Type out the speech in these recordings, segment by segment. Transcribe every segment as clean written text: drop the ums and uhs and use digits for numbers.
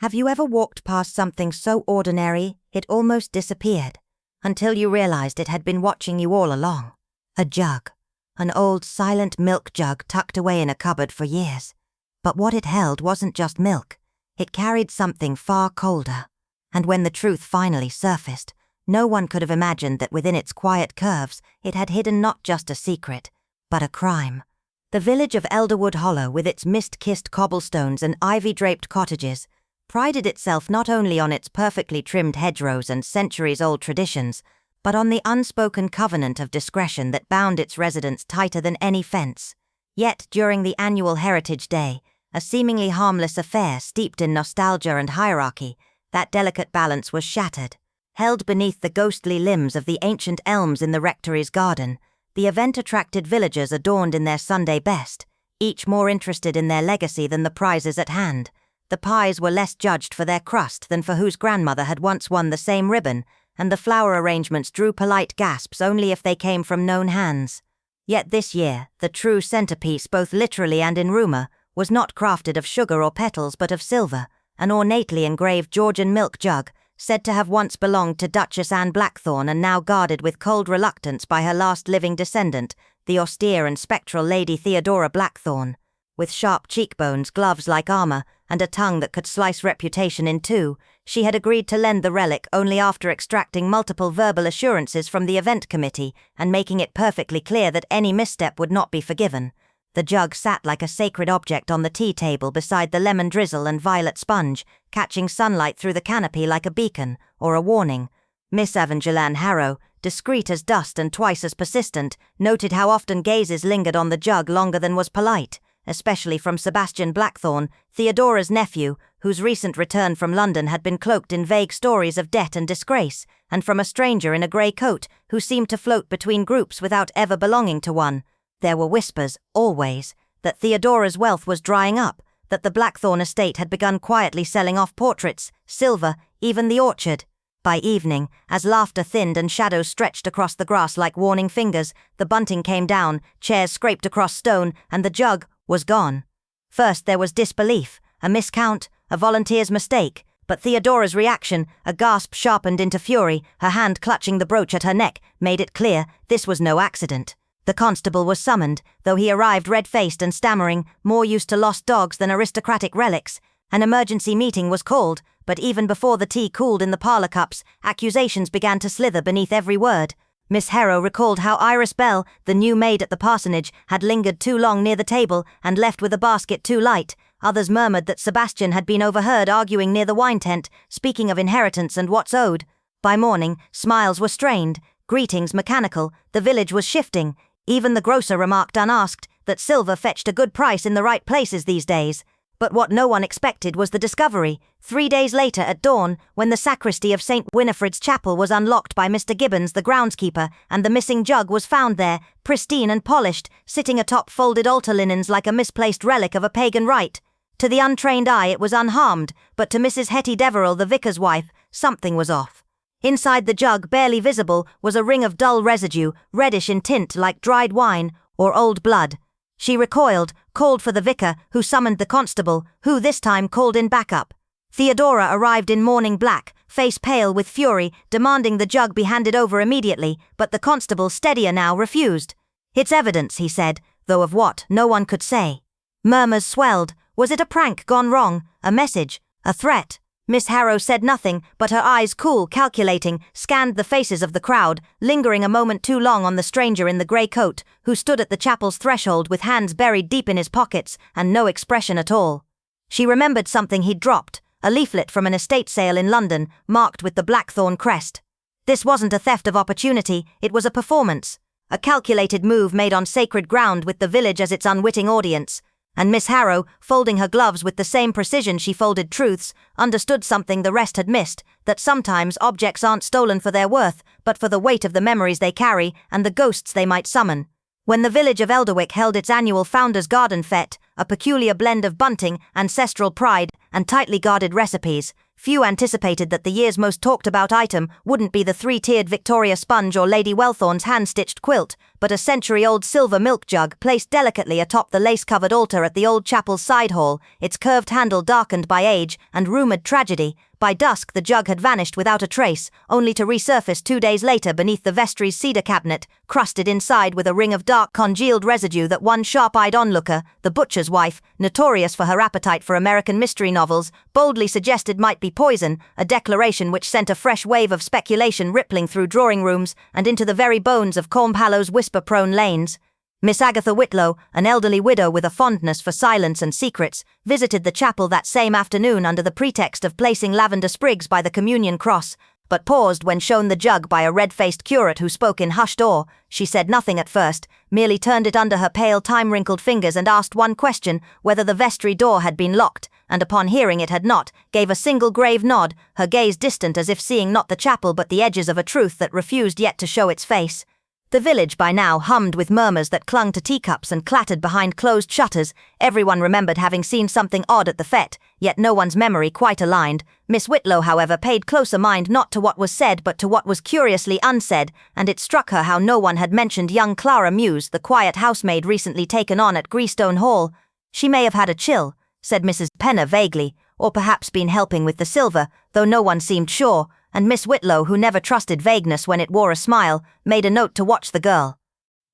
Have you ever walked past something so ordinary it almost disappeared, until you realized it had been watching you all along? A jug. An old silent milk jug tucked away in a cupboard for years. But what it held wasn't just milk. It carried something far colder. And when the truth finally surfaced, no one could have imagined that within its quiet curves it had hidden not just a secret, but a crime. The village of Elderwood Hollow, with its mist-kissed cobblestones and ivy-draped cottages, prided itself not only on its perfectly trimmed hedgerows and centuries-old traditions, but on the unspoken covenant of discretion that bound its residents tighter than any fence. Yet, during the annual Heritage Day, a seemingly harmless affair steeped in nostalgia and hierarchy, that delicate balance was shattered. Held beneath the ghostly limbs of the ancient elms in the rectory's garden, the event attracted villagers adorned in their Sunday best, each more interested in their legacy than the prizes at hand. The pies were less judged for their crust than for whose grandmother had once won the same ribbon, and the flower arrangements drew polite gasps only if they came from known hands. Yet this year, the true centerpiece, both literally and in rumor, was not crafted of sugar or petals but of silver, an ornately engraved Georgian milk jug, said to have once belonged to Duchess Anne Blackthorne and now guarded with cold reluctance by her last living descendant, the austere and spectral Lady Theodora Blackthorne. With sharp cheekbones, gloves like armor, and a tongue that could slice reputation in two, she had agreed to lend the relic only after extracting multiple verbal assurances from the event committee and making it perfectly clear that any misstep would not be forgiven. The jug sat like a sacred object on the tea table beside the lemon drizzle and violet sponge, catching sunlight through the canopy like a beacon or a warning. Miss Evangeline Harrow, discreet as dust and twice as persistent, noted how often gazes lingered on the jug longer than was polite, especially from Sebastian Blackthorne, Theodora's nephew, whose recent return from London had been cloaked in vague stories of debt and disgrace, and from a stranger in a grey coat who seemed to float between groups without ever belonging to one. There were whispers, always, that Theodora's wealth was drying up, that the Blackthorne estate had begun quietly selling off portraits, silver, even the orchard. By evening, as laughter thinned and shadows stretched across the grass like warning fingers, the bunting came down, chairs scraped across stone, and the jug was gone. First there was disbelief, a miscount, a volunteer's mistake, but Theodora's reaction, a gasp sharpened into fury, her hand clutching the brooch at her neck, made it clear this was no accident. The constable was summoned, though he arrived red-faced and stammering, more used to lost dogs than aristocratic relics. An emergency meeting was called, but even before the tea cooled in the parlour cups, accusations began to slither beneath every word. Miss Harrow recalled how Iris Bell, the new maid at the parsonage, had lingered too long near the table and left with a basket too light. Others murmured that Sebastian had been overheard arguing near the wine tent, speaking of inheritance and what's owed. By morning, smiles were strained, greetings mechanical, the village was shifting. Even the grocer remarked unasked that silver fetched a good price in the right places these days. But what no one expected was the discovery, 3 days later at dawn, when the sacristy of St. Winifred's Chapel was unlocked by Mr. Gibbons, the groundskeeper, and the missing jug was found there, pristine and polished, sitting atop folded altar linens like a misplaced relic of a pagan rite. To the untrained eye it was unharmed, but to Mrs. Hetty Deverell, the vicar's wife, something was off. Inside the jug, barely visible, was a ring of dull residue, reddish in tint like dried wine or old blood. She recoiled, called for the vicar, who summoned the constable, who this time called in backup. Theodora arrived in mourning black, face pale with fury, demanding the jug be handed over immediately, but the constable, steadier now, refused. "It's evidence," he said, though of what, no one could say. Murmurs swelled. Was it a prank gone wrong? A message? A threat? Miss Harrow said nothing, but her eyes, cool, calculating, scanned the faces of the crowd, lingering a moment too long on the stranger in the grey coat, who stood at the chapel's threshold with hands buried deep in his pockets and no expression at all. She remembered something he'd dropped, a leaflet from an estate sale in London, marked with the Blackthorne crest. This wasn't a theft of opportunity, it was a performance, a calculated move made on sacred ground with the village as its unwitting audience. And Miss Harrow, folding her gloves with the same precision she folded truths, understood something the rest had missed, that sometimes objects aren't stolen for their worth, but for the weight of the memories they carry and the ghosts they might summon. When the village of Elderwick held its annual Founders' Garden Fete, a peculiar blend of bunting, ancestral pride, and tightly guarded recipes, few anticipated that the year's most talked-about item wouldn't be the three-tiered Victoria sponge or Lady Wellthorne's hand-stitched quilt, but a century-old silver milk jug placed delicately atop the lace-covered altar at the old chapel's side hall, its curved handle darkened by age and rumoured tragedy. By dusk the jug had vanished without a trace, only to resurface 2 days later beneath the vestry's cedar cabinet, crusted inside with a ring of dark congealed residue that one sharp-eyed onlooker, the butcher's wife, notorious for her appetite for American mystery novels, boldly suggested might be poison, a declaration which sent a fresh wave of speculation rippling through drawing rooms and into the very bones of Cornhallow's whisper-prone lanes. Miss Agatha Whitlow, an elderly widow with a fondness for silence and secrets, visited the chapel that same afternoon under the pretext of placing lavender sprigs by the communion cross, but paused when shown the jug by a red-faced curate who spoke in hushed awe. She said nothing at first, merely turned it under her pale time-wrinkled fingers and asked one question, whether the vestry door had been locked, and upon hearing it had not, gave a single grave nod, her gaze distant as if seeing not the chapel but the edges of a truth that refused yet to show its face. The village by now hummed with murmurs that clung to teacups and clattered behind closed shutters. Everyone remembered having seen something odd at the fete, yet no one's memory quite aligned. Miss Whitlow, however, paid closer mind not to what was said but to what was curiously unsaid, and it struck her how no one had mentioned young Clara Muse, the quiet housemaid recently taken on at Greystone Hall. She may have had a chill, said Mrs. Penner vaguely, or perhaps been helping with the silver, though no one seemed sure, and Miss Whitlow, who never trusted vagueness when it wore a smile, made a note to watch the girl.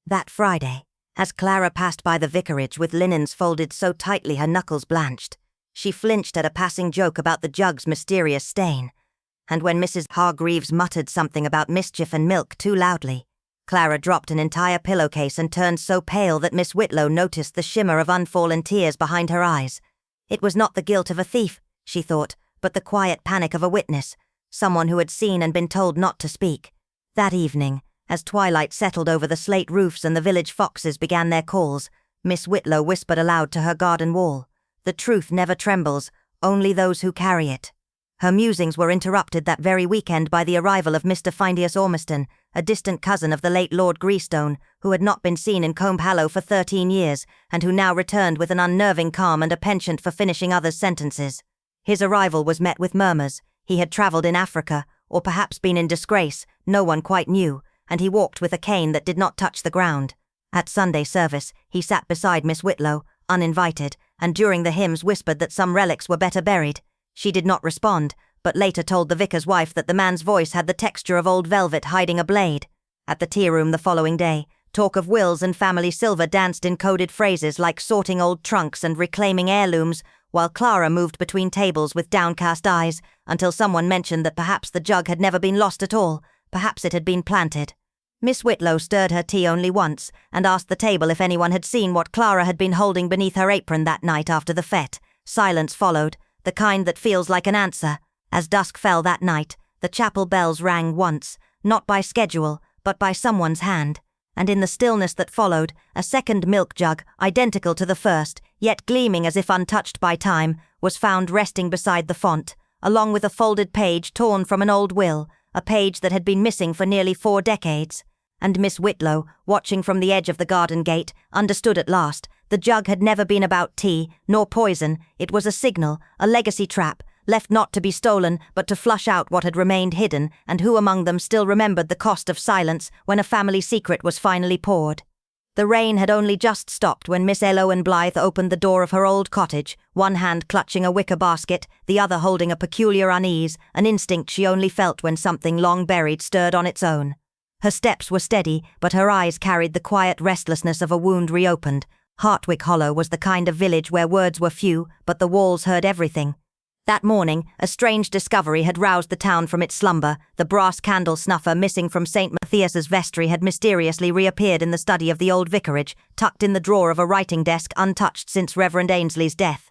That Friday, as Clara passed by the vicarage with linens folded so tightly her knuckles blanched, she flinched at a passing joke about the jug's mysterious stain, and when Mrs. Hargreaves muttered something about mischief and milk too loudly, Clara dropped an entire pillowcase and turned so pale that Miss Whitlow noticed the shimmer of unfallen tears behind her eyes. It was not the guilt of a thief, she thought, but the quiet panic of a witness, someone who had seen and been told not to speak. That evening, as twilight settled over the slate roofs and the village foxes began their calls, Miss Whitlow whispered aloud to her garden wall, "The truth never trembles, only those who carry it." Her musings were interrupted that very weekend by the arrival of Mr. Phineas Ormiston, a distant cousin of the late Lord Greystone, who had not been seen in Combhallow for 13 years, and who now returned with an unnerving calm and a penchant for finishing others' sentences. His arrival was met with murmurs. He had travelled in Africa, or perhaps been in disgrace, no one quite knew, and he walked with a cane that did not touch the ground. At Sunday service, he sat beside Miss Whitlow, uninvited, and during the hymns whispered that some relics were better buried. She did not respond, but later told the vicar's wife that the man's voice had the texture of old velvet hiding a blade. At the tea-room the following day, talk of wills and family silver danced in coded phrases like sorting old trunks and reclaiming heirlooms, while Clara moved between tables with downcast eyes, until someone mentioned that perhaps the jug had never been lost at all, perhaps it had been planted. Miss Whitlow stirred her tea only once, and asked the table if anyone had seen what Clara had been holding beneath her apron that night after the fete. Silence followed, the kind that feels like an answer. As dusk fell that night, the chapel bells rang once, not by schedule, but by someone's hand, and in the stillness that followed, a second milk jug, identical to the first, yet gleaming as if untouched by time, was found resting beside the font, along with a folded page torn from an old will, a page that had been missing for nearly 4 decades. And Miss Whitlow, watching from the edge of the garden gate, understood at last. The jug had never been about tea, nor poison. It was a signal, a legacy trap, left not to be stolen, but to flush out what had remained hidden, and who among them still remembered the cost of silence when a family secret was finally poured. The rain had only just stopped when Miss Eloan Blythe opened the door of her old cottage, one hand clutching a wicker basket, the other holding a peculiar unease, an instinct she only felt when something long buried stirred on its own. Her steps were steady, but her eyes carried the quiet restlessness of a wound reopened. Hartwick Hollow was the kind of village where words were few, but the walls heard everything. That morning, a strange discovery had roused the town from its slumber. The brass candle snuffer missing from St. Matthias's vestry had mysteriously reappeared in the study of the old vicarage, tucked in the drawer of a writing desk untouched since Reverend Ainsley's death.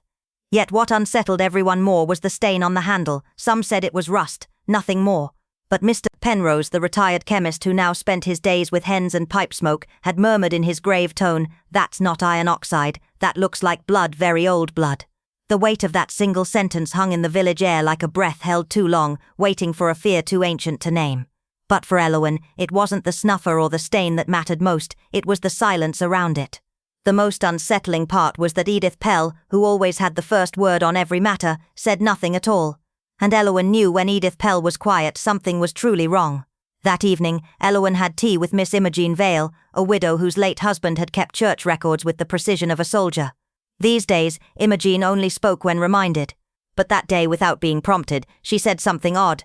Yet what unsettled everyone more was the stain on the handle. Some said it was rust, nothing more. But Mr. Penrose, the retired chemist who now spent his days with hens and pipe smoke, had murmured in his grave tone, "That's not iron oxide, that looks like blood, very old blood." The weight of that single sentence hung in the village air like a breath held too long, waiting for a fear too ancient to name. But for Eloan, it wasn't the snuffer or the stain that mattered most, it was the silence around it. The most unsettling part was that Edith Pell, who always had the first word on every matter, said nothing at all. And Elowen knew when Edith Pell was quiet something was truly wrong. That evening, Elowen had tea with Miss Imogen Vale, a widow whose late husband had kept church records with the precision of a soldier. These days, Imogen only spoke when reminded. But that day, without being prompted, she said something odd.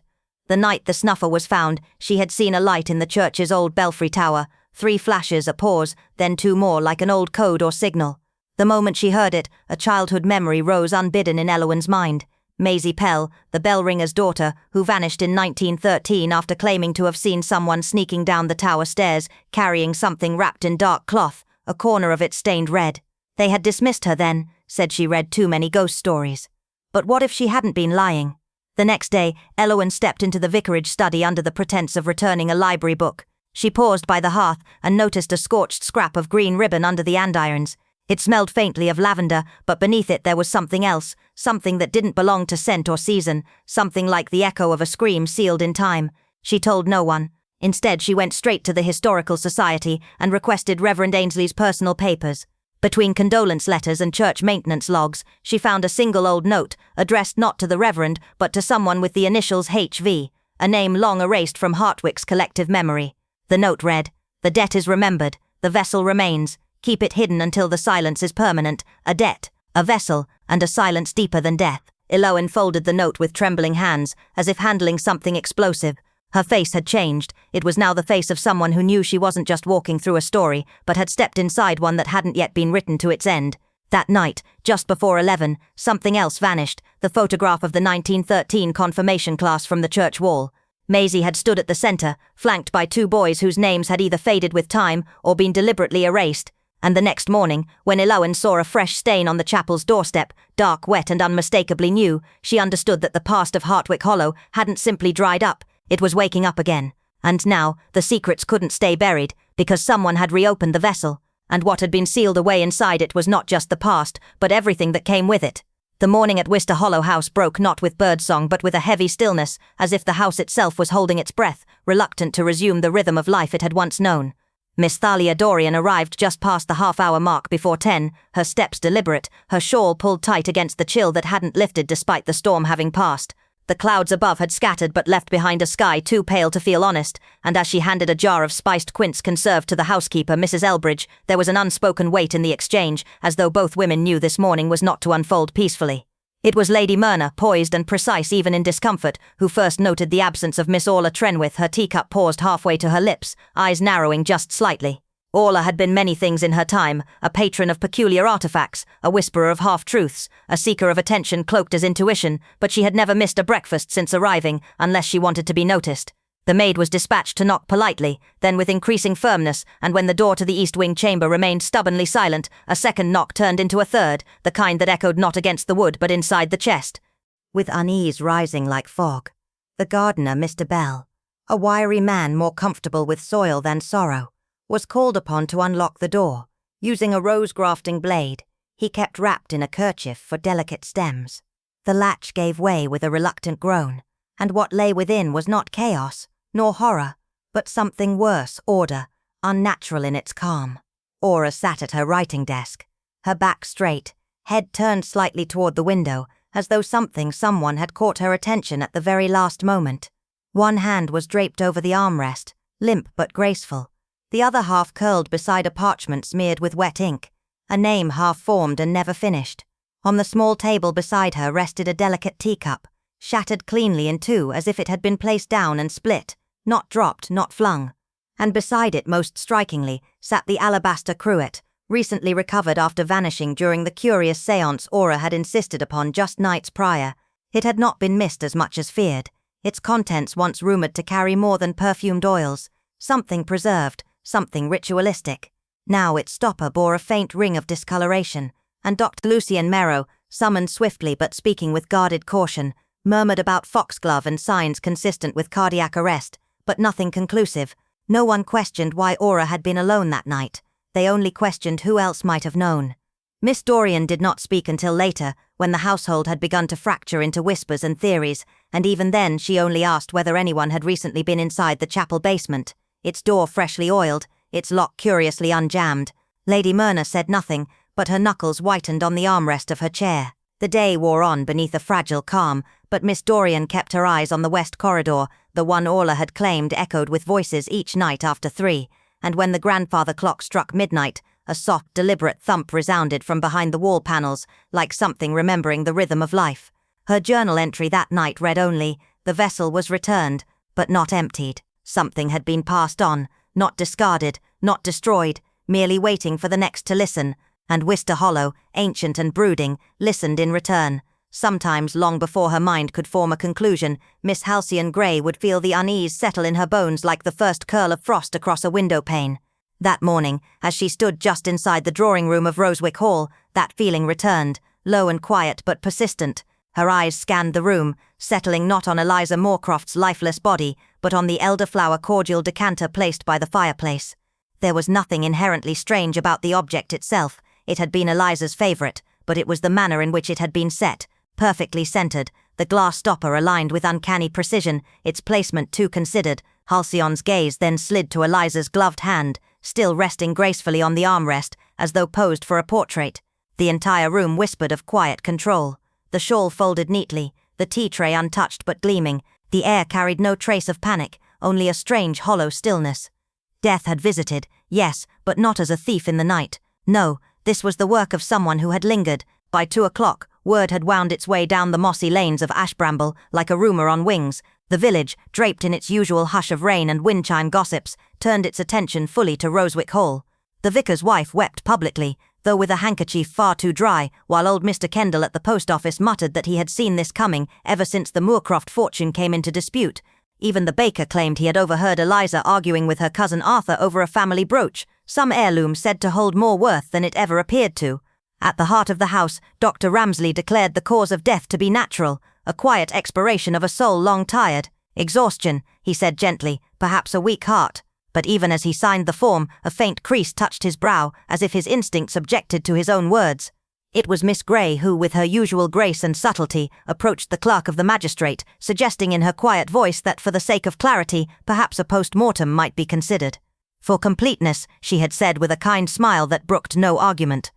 The night the snuffer was found, she had seen a light in the church's old belfry tower, 3 flashes, a pause, then 2 more, like an old code or signal. The moment she heard it, a childhood memory rose unbidden in Elowen's mind. Maisie Pell, the bell-ringer's daughter, who vanished in 1913 after claiming to have seen someone sneaking down the tower stairs, carrying something wrapped in dark cloth, a corner of it stained red. They had dismissed her then, said she read too many ghost stories. But what if she hadn't been lying? The next day, Elowen stepped into the vicarage study under the pretense of returning a library book. She paused by the hearth and noticed a scorched scrap of green ribbon under the andirons. It smelled faintly of lavender, but beneath it there was something else, something that didn't belong to scent or season, something like the echo of a scream sealed in time. She told no one. Instead, she went straight to the Historical Society and requested Reverend Ainsley's personal papers. Between condolence letters and church maintenance logs, she found a single old note, addressed not to the Reverend, but to someone with the initials HV, a name long erased from Hartwick's collective memory. The note read, "The debt is remembered, the vessel remains. Keep it hidden until the silence is permanent. A debt, a vessel, and a silence deeper than death." Elowen folded the note with trembling hands, as if handling something explosive. Her face had changed. It was now the face of someone who knew she wasn't just walking through a story, but had stepped inside one that hadn't yet been written to its end. That night, just before 11, something else vanished, the photograph of the 1913 confirmation class from the church wall. Maisie had stood at the center, flanked by 2 boys whose names had either faded with time or been deliberately erased. And the next morning, when Elowen saw a fresh stain on the chapel's doorstep, dark, wet and unmistakably new, she understood that the past of Hartwick Hollow hadn't simply dried up, it was waking up again. And now, the secrets couldn't stay buried, because someone had reopened the vessel, and what had been sealed away inside it was not just the past, but everything that came with it. The morning at Wister Hollow House broke not with birdsong but with a heavy stillness, as if the house itself was holding its breath, reluctant to resume the rhythm of life it had once known. Miss Thalia Dorian arrived just past the half-hour mark before 10, her steps deliberate, her shawl pulled tight against the chill that hadn't lifted despite the storm having passed. The clouds above had scattered but left behind a sky too pale to feel honest, and as she handed a jar of spiced quince conserve to the housekeeper, Mrs. Elbridge, there was an unspoken weight in the exchange, as though both women knew this morning was not to unfold peacefully. It was Lady Myrna, poised and precise even in discomfort, who first noted the absence of Miss Orla Trenwith, her teacup paused halfway to her lips, eyes narrowing just slightly. Orla had been many things in her time, a patron of peculiar artifacts, a whisperer of half-truths, a seeker of attention cloaked as intuition, but she had never missed a breakfast since arriving, unless she wanted to be noticed. The maid was dispatched to knock politely, then with increasing firmness, and when the door to the East Wing chamber remained stubbornly silent, a second knock turned into a third, the kind that echoed not against the wood but inside the chest. With unease rising like fog, the gardener, Mr. Bell, a wiry man more comfortable with soil than sorrow, was called upon to unlock the door. Using a rose-grafting blade, he kept wrapped in a kerchief for delicate stems. The latch gave way with a reluctant groan, and what lay within was not chaos, nor horror, but something worse, order, unnatural in its calm. Aura sat at her writing desk, her back straight, head turned slightly toward the window, as though someone had caught her attention at the very last moment. One hand was draped over the armrest, limp but graceful, the other half curled beside a parchment smeared with wet ink, a name half-formed and never finished. On the small table beside her rested a delicate teacup, shattered cleanly in 2 as if it had been placed down and split, not dropped, not flung. And beside it, most strikingly, sat the alabaster cruet, recently recovered after vanishing during the curious séance Aura had insisted upon just nights prior. It had not been missed as much as feared, its contents once rumoured to carry more than perfumed oils, something preserved, something ritualistic. Now its stopper bore a faint ring of discoloration, and Dr. Lucien Merrow, summoned swiftly but speaking with guarded caution, murmured about foxglove and signs consistent with cardiac arrest, but nothing conclusive. No one questioned why Aura had been alone that night. They only questioned who else might have known. Miss Dorian did not speak until later, when the household had begun to fracture into whispers and theories, and even then she only asked whether anyone had recently been inside the chapel basement, its door freshly oiled, its lock curiously unjammed. Lady Myrna said nothing, but her knuckles whitened on the armrest of her chair. The day wore on beneath a fragile calm, but Miss Dorian kept her eyes on the west corridor, the one Orla had claimed echoed with voices each night after 3, and when the grandfather clock struck midnight, a soft, deliberate thump resounded from behind the wall panels, like something remembering the rhythm of life. Her journal entry that night read only, "The vessel was returned, but not emptied. Something had been passed on, not discarded, not destroyed, merely waiting for the next to listen." And Wister Hollow, ancient and brooding, listened in return. Sometimes, long before her mind could form a conclusion, Miss Halcyon Grey would feel the unease settle in her bones like the first curl of frost across a window pane. That morning, as she stood just inside the drawing-room of Rosewick Hall, that feeling returned, low and quiet but persistent. Her eyes scanned the room, settling not on Eliza Moorcroft's lifeless body, but on the elderflower cordial decanter placed by the fireplace. There was nothing inherently strange about the object itself. It had been Eliza's favourite, but it was the manner in which it had been set, perfectly centred, the glass stopper aligned with uncanny precision, its placement too considered. Halcyon's gaze then slid to Eliza's gloved hand, still resting gracefully on the armrest, as though posed for a portrait. The entire room whispered of quiet control. The shawl folded neatly, the tea tray untouched but gleaming. The air carried no trace of panic, only a strange hollow stillness. Death had visited, yes, but not as a thief in the night. No, this was the work of someone who had lingered. By 2 o'clock, word had wound its way down the mossy lanes of Ashbramble like a rumour on wings. The village, draped in its usual hush of rain and wind chime gossips, turned its attention fully to Rosewick Hall. The vicar's wife wept publicly, though with a handkerchief far too dry, while old Mr. Kendall at the post office muttered that he had seen this coming ever since the Moorcroft fortune came into dispute. Even the baker claimed he had overheard Eliza arguing with her cousin Arthur over a family brooch, some heirloom said to hold more worth than it ever appeared to. At the heart of the house, Dr. Ramsley declared the cause of death to be natural, a quiet expiration of a soul long tired. Exhaustion, he said gently, perhaps a weak heart. But even as he signed the form, a faint crease touched his brow, as if his instincts objected to his own words. It was Miss Grey who, with her usual grace and subtlety, approached the clerk of the magistrate, suggesting in her quiet voice that for the sake of clarity, perhaps a post-mortem might be considered. For completeness, she had said with a kind smile that brooked no argument.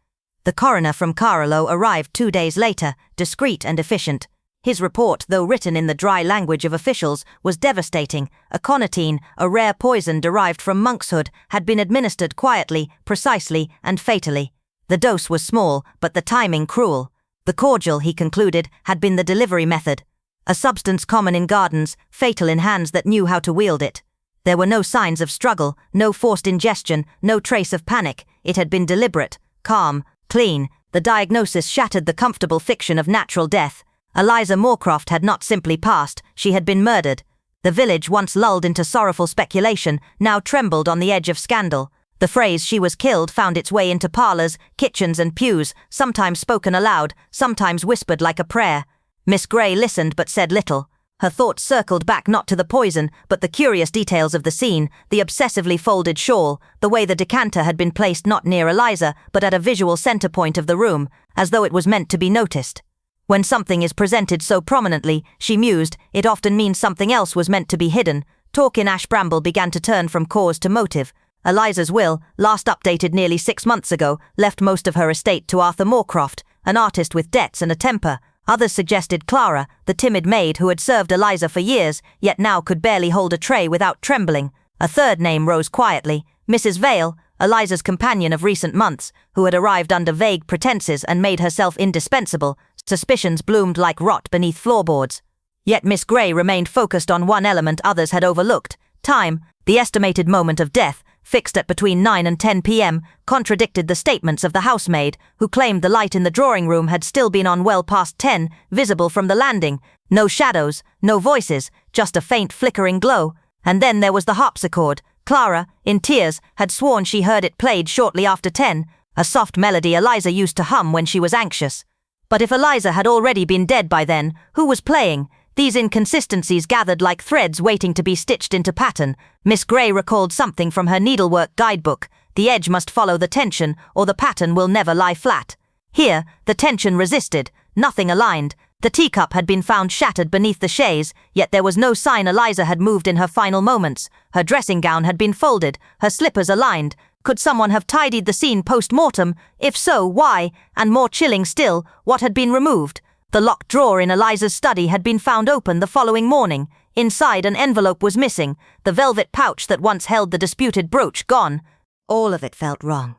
The coroner from Carlow arrived 2 days later, discreet and efficient. His report, though written in the dry language of officials, was devastating. Aconitine, a rare poison derived from monkshood, had been administered quietly, precisely, and fatally. The dose was small, but the timing cruel. The cordial, he concluded, had been the delivery method. A substance common in gardens, fatal in hands that knew how to wield it. There were no signs of struggle, no forced ingestion, no trace of panic. It had been deliberate, calm, clean. The diagnosis shattered the comfortable fiction of natural death. Eliza Moorcroft had not simply passed, she had been murdered. The village, once lulled into sorrowful speculation, now trembled on the edge of scandal. The phrase "she was killed" found its way into parlours, kitchens and pews, sometimes spoken aloud, sometimes whispered like a prayer. Miss Grey listened but said little. Her thoughts circled back not to the poison, but the curious details of the scene, the obsessively folded shawl, the way the decanter had been placed not near Eliza, but at a visual centre point of the room, as though it was meant to be noticed. When something is presented so prominently, she mused, it often means something else was meant to be hidden. Talk in Ashbramble began to turn from cause to motive. Eliza's will, last updated nearly 6 months ago, left most of her estate to Arthur Moorcroft, an artist with debts and a temper. Others suggested Clara, the timid maid who had served Eliza for years, yet now could barely hold a tray without trembling. A third name rose quietly, Mrs. Vale, Eliza's companion of recent months, who had arrived under vague pretenses and made herself indispensable. Suspicions bloomed like rot beneath floorboards. Yet Miss Grey remained focused on one element others had overlooked. Time, the estimated moment of death, fixed at between 9 and 10 p.m., contradicted the statements of the housemaid, who claimed the light in the drawing-room had still been on well past 10, visible from the landing. No shadows, no voices, just a faint flickering glow. And then there was the harpsichord. Clara, in tears, had sworn she heard it played shortly after 10, a soft melody Eliza used to hum when she was anxious. But if Eliza had already been dead by then, who was playing? These inconsistencies gathered like threads waiting to be stitched into pattern. Miss Grey recalled something from her needlework guidebook. The edge must follow the tension, or the pattern will never lie flat. Here, the tension resisted, nothing aligned. The teacup had been found shattered beneath the chaise, yet there was no sign Eliza had moved in her final moments. Her dressing gown had been folded, her slippers aligned. Could someone have tidied the scene post-mortem? If so, why? And more chilling still, what had been removed? The locked drawer in Eliza's study had been found open the following morning. Inside, an envelope was missing, the velvet pouch that once held the disputed brooch gone. All of it felt wrong.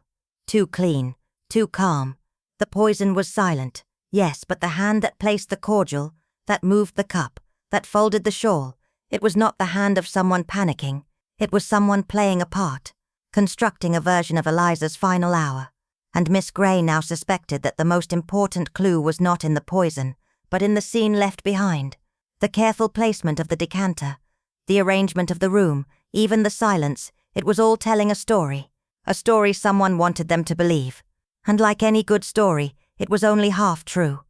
Too clean, too calm. The poison was silent, yes, but the hand that placed the cordial, that moved the cup, that folded the shawl, it was not the hand of someone panicking. It was someone playing a part, constructing a version of Eliza's final hour. And Miss Grey now suspected that the most important clue was not in the poison, but in the scene left behind. The careful placement of the decanter, the arrangement of the room, even the silence, it was all telling a story someone wanted them to believe. And like any good story, it was only half true.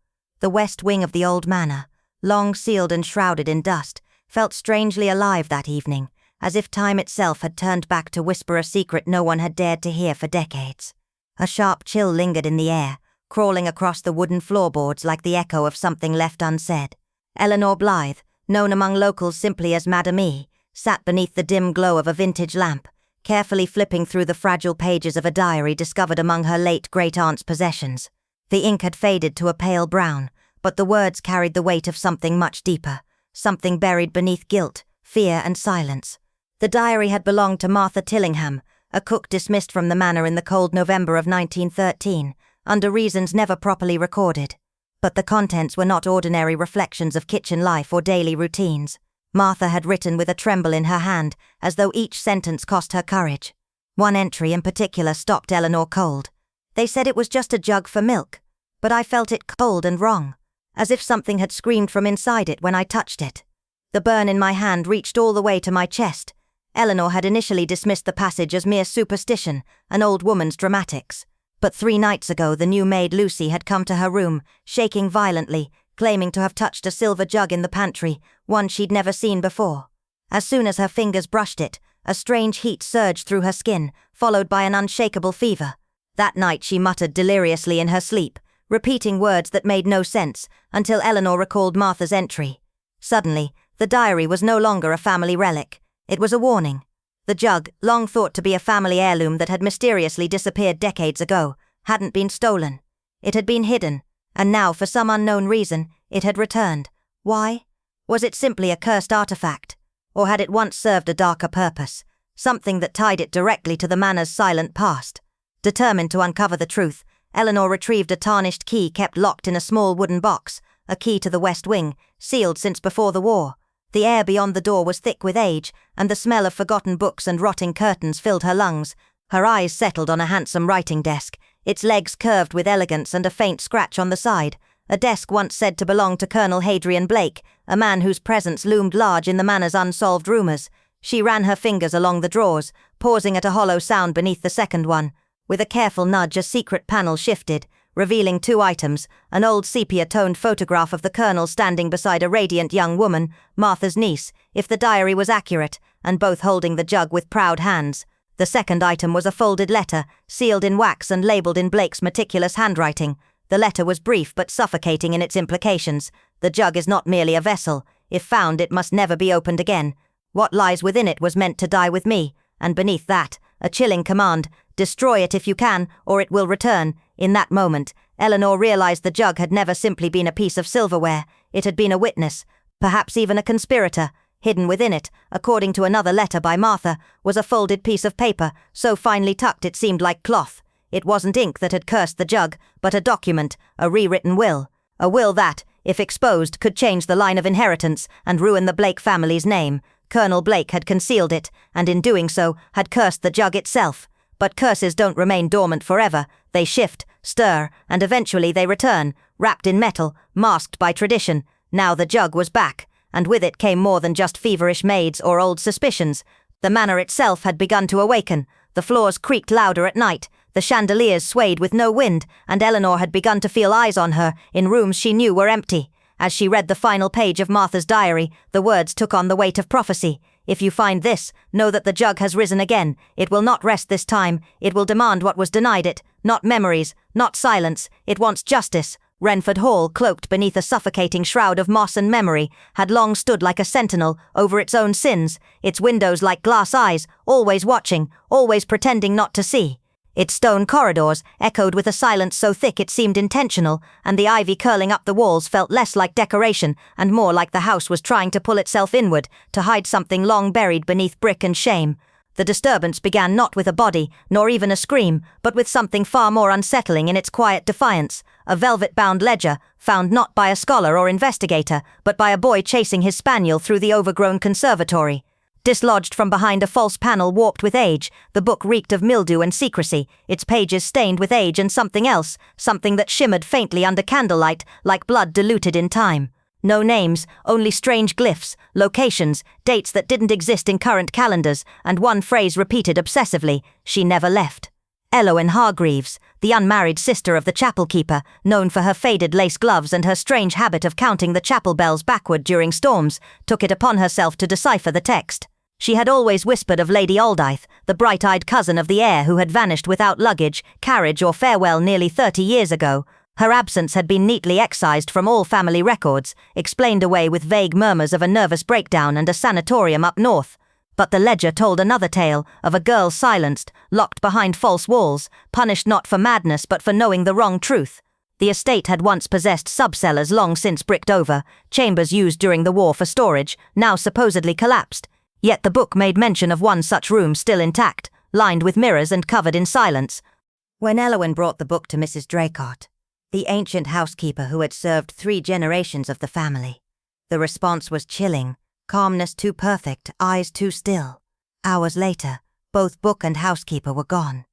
The west wing of the old manor, long sealed and shrouded in dust, felt strangely alive that evening, as if time itself had turned back to whisper a secret no one had dared to hear for decades. A sharp chill lingered in the air, crawling across the wooden floorboards like the echo of something left unsaid. Eleanor Blythe, known among locals simply as Madame E., sat beneath the dim glow of a vintage lamp, carefully flipping through the fragile pages of a diary discovered among her late great-aunt's possessions. The ink had faded to a pale brown, but the words carried the weight of something much deeper, something buried beneath guilt, fear and silence. The diary had belonged to Martha Tillingham, a cook dismissed from the manor in the cold November of 1913, under reasons never properly recorded. But the contents were not ordinary reflections of kitchen life or daily routines. Martha had written with a tremble in her hand, as though each sentence cost her courage. One entry in particular stopped Eleanor cold. They said it was just a jug for milk, but I felt it cold and wrong, as if something had screamed from inside it when I touched it. The burn in my hand reached all the way to my chest. Eleanor had initially dismissed the passage as mere superstition, an old woman's dramatics. But 3 nights ago the new maid Lucy had come to her room, shaking violently, claiming to have touched a silver jug in the pantry, one she'd never seen before. As soon as her fingers brushed it, a strange heat surged through her skin, followed by an unshakable fever. That night she muttered deliriously in her sleep, repeating words that made no sense, until Eleanor recalled Martha's entry. Suddenly, the diary was no longer a family relic. It was a warning. The jug, long thought to be a family heirloom that had mysteriously disappeared decades ago, hadn't been stolen. It had been hidden, and now, for some unknown reason, it had returned. Why? Was it simply a cursed artifact? Or had it once served a darker purpose, something that tied it directly to the manor's silent past? Determined to uncover the truth, Eleanor retrieved a tarnished key kept locked in a small wooden box, a key to the west wing, sealed since before the war. The air beyond the door was thick with age, and the smell of forgotten books and rotting curtains filled her lungs. Her eyes settled on a handsome writing desk, its legs curved with elegance and a faint scratch on the side. A desk once said to belong to Colonel Hadrian Blake, a man whose presence loomed large in the manor's unsolved rumours. She ran her fingers along the drawers, pausing at a hollow sound beneath the second one. With a careful nudge, a secret panel shifted, revealing 2 items, an old sepia-toned photograph of the colonel standing beside a radiant young woman, Martha's niece, if the diary was accurate, and both holding the jug with proud hands. The second item was a folded letter, sealed in wax and labelled in Blake's meticulous handwriting. The letter was brief but suffocating in its implications. The jug is not merely a vessel. If found, it must never be opened again. What lies within it was meant to die with me, and beneath that, a chilling command: destroy it if you can, or it will return. In that moment, Eleanor realized the jug had never simply been a piece of silverware. It had been a witness, perhaps even a conspirator. Hidden within it, according to another letter by Martha, was a folded piece of paper, so finely tucked it seemed like cloth. It wasn't ink that had cursed the jug, but a document, a rewritten will. A will that, if exposed, could change the line of inheritance and ruin the Blake family's name. Colonel Blake had concealed it, and in doing so, had cursed the jug itself. But curses don't remain dormant forever. They shift, stir, and eventually they return, wrapped in metal, masked by tradition. Now the jug was back, and with it came more than just feverish maids or old suspicions. The manor itself had begun to awaken. The floors creaked louder at night, the chandeliers swayed with no wind, and Eleanor had begun to feel eyes on her in rooms she knew were empty. As she read the final page of Martha's diary, the words took on the weight of prophecy. If you find this, know that the jug has risen again. It will not rest this time. It will demand what was denied it. Not memories, not silence. It wants justice. Renford Hall, cloaked beneath a suffocating shroud of moss and memory, had long stood like a sentinel over its own sins, its windows like glass eyes, always watching, always pretending not to see. Its stone corridors echoed with a silence so thick it seemed intentional, and the ivy curling up the walls felt less like decoration and more like the house was trying to pull itself inward to hide something long buried beneath brick and shame. The disturbance began not with a body, nor even a scream, but with something far more unsettling in its quiet defiance, a velvet-bound ledger, found not by a scholar or investigator, but by a boy chasing his spaniel through the overgrown conservatory. Dislodged from behind a false panel warped with age, the book reeked of mildew and secrecy, its pages stained with age and something else, something that shimmered faintly under candlelight, like blood diluted in time. No names, only strange glyphs, locations, dates that didn't exist in current calendars, and one phrase repeated obsessively: she never left. Elowen Hargreaves, the unmarried sister of the chapel keeper, known for her faded lace gloves and her strange habit of counting the chapel bells backward during storms, took it upon herself to decipher the text. She had always whispered of Lady Aldith, the bright-eyed cousin of the heir who had vanished without luggage, carriage or farewell nearly 30 years ago. Her absence had been neatly excised from all family records, explained away with vague murmurs of a nervous breakdown and a sanatorium up north. But the ledger told another tale of a girl silenced, locked behind false walls, punished not for madness but for knowing the wrong truth. The estate had once possessed sub-cellars long since bricked over, chambers used during the war for storage, now supposedly collapsed. Yet the book made mention of one such room still intact, lined with mirrors and covered in silence. When Elowen brought the book to Mrs. Draycott, the ancient housekeeper who had served 3 generations of the family, the response was chilling, calmness too perfect, eyes too still. Hours later, both book and housekeeper were gone.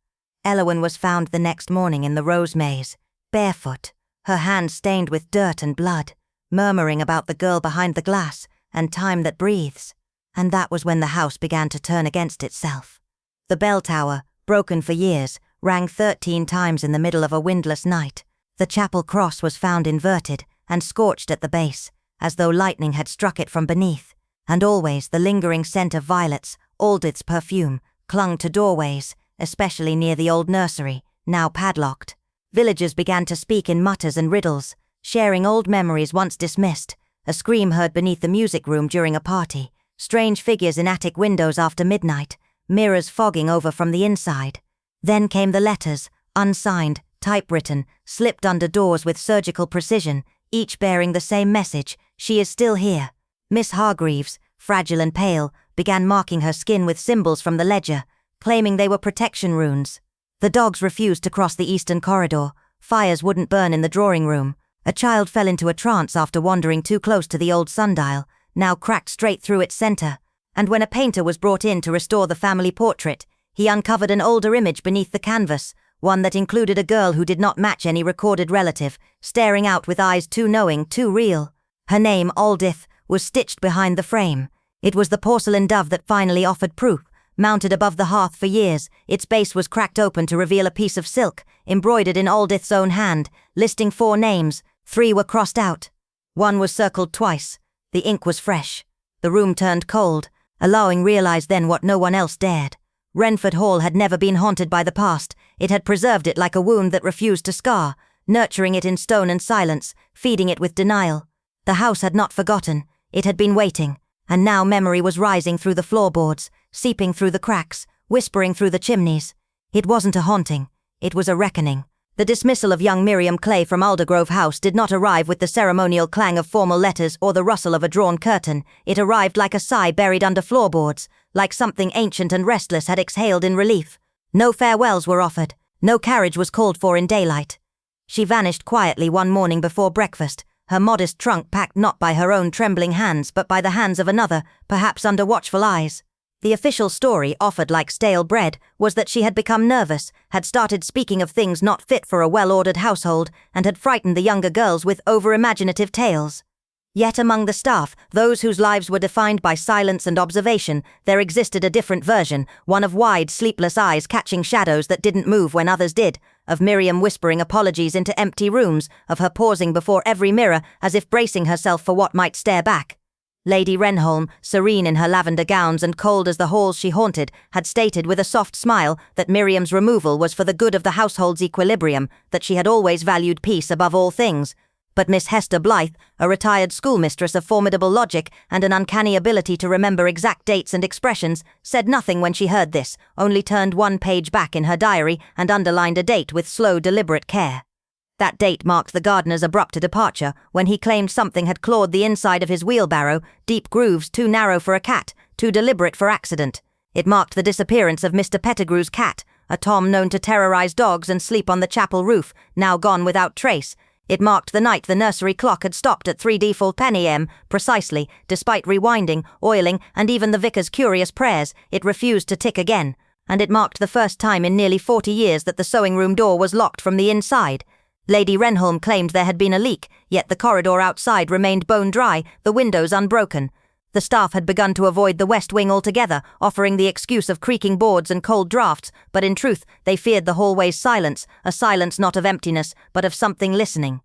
Elowen was found the next morning in the rose maze, barefoot, her hands stained with dirt and blood, murmuring about the girl behind the glass and time that breathes. And that was when the house began to turn against itself. The bell tower, broken for years, rang 13 times in the middle of a windless night. The chapel cross was found inverted and scorched at the base, as though lightning had struck it from beneath. And always the lingering scent of violets, Aldith's perfume, clung to doorways, especially near the old nursery, now padlocked. Villagers began to speak in mutters and riddles, sharing old memories once dismissed, a scream heard beneath the music room during a party, strange figures in attic windows after midnight, mirrors fogging over from the inside. Then came the letters, unsigned, typewritten, slipped under doors with surgical precision, each bearing the same message: she is still here. Miss Hargreaves, fragile and pale, began marking her skin with symbols from the ledger, claiming they were protection runes. The dogs refused to cross the eastern corridor, fires wouldn't burn in the drawing room. A child fell into a trance after wandering too close to the old sundial, now cracked straight through its center, and when a painter was brought in to restore the family portrait, he uncovered an older image beneath the canvas, one that included a girl who did not match any recorded relative, staring out with eyes too knowing, too real. Her name, Aldith, was stitched behind the frame. It was the porcelain dove that finally offered proof, mounted above the hearth for years. Its base was cracked open to reveal a piece of silk, embroidered in Aldith's own hand, listing 4 names. 3 were crossed out. 1 was circled twice. The ink was fresh. The room turned cold. Allowing realized then what no one else dared. Renford Hall had never been haunted by the past. It had preserved it like a wound that refused to scar, nurturing it in stone and silence, feeding it with denial. The house had not forgotten. It had been waiting, and now memory was rising through the floorboards, seeping through the cracks, whispering through the chimneys. It wasn't a haunting. It was a reckoning. The dismissal of young Miriam Clay from Aldergrove House did not arrive with the ceremonial clang of formal letters or the rustle of a drawn curtain. It arrived like a sigh buried under floorboards, like something ancient and restless had exhaled in relief. No farewells were offered. No carriage was called for in daylight. She vanished quietly one morning before breakfast, her modest trunk packed not by her own trembling hands but by the hands of another, perhaps under watchful eyes. The official story, offered like stale bread, was that she had become nervous, had started speaking of things not fit for a well-ordered household, and had frightened the younger girls with over-imaginative tales. Yet among the staff, those whose lives were defined by silence and observation, there existed a different version, one of wide, sleepless eyes catching shadows that didn't move when others did, of Miriam whispering apologies into empty rooms, of her pausing before every mirror as if bracing herself for what might stare back. Lady Renholm, serene in her lavender gowns and cold as the halls she haunted, had stated with a soft smile that Miriam's removal was for the good of the household's equilibrium, that she had always valued peace above all things. But Miss Hester Blythe, a retired schoolmistress of formidable logic and an uncanny ability to remember exact dates and expressions, said nothing when she heard this, only turned one page back in her diary and underlined a date with slow, deliberate care. That date marked the gardener's abrupt departure, when he claimed something had clawed the inside of his wheelbarrow, deep grooves too narrow for a cat, too deliberate for accident. It marked the disappearance of Mr. Pettigrew's cat, a Tom known to terrorize dogs and sleep on the chapel roof, now gone without trace. It marked the night the nursery clock had stopped at 3D full penny m, precisely, despite rewinding, oiling, and even the vicar's curious prayers, it refused to tick again. And it marked the first time in nearly 40 years that the sewing-room door was locked from the inside. Lady Renholm claimed there had been a leak, yet the corridor outside remained bone dry, the windows unbroken. The staff had begun to avoid the west wing altogether, offering the excuse of creaking boards and cold draughts, but in truth they feared the hallway's silence, a silence not of emptiness, but of something listening.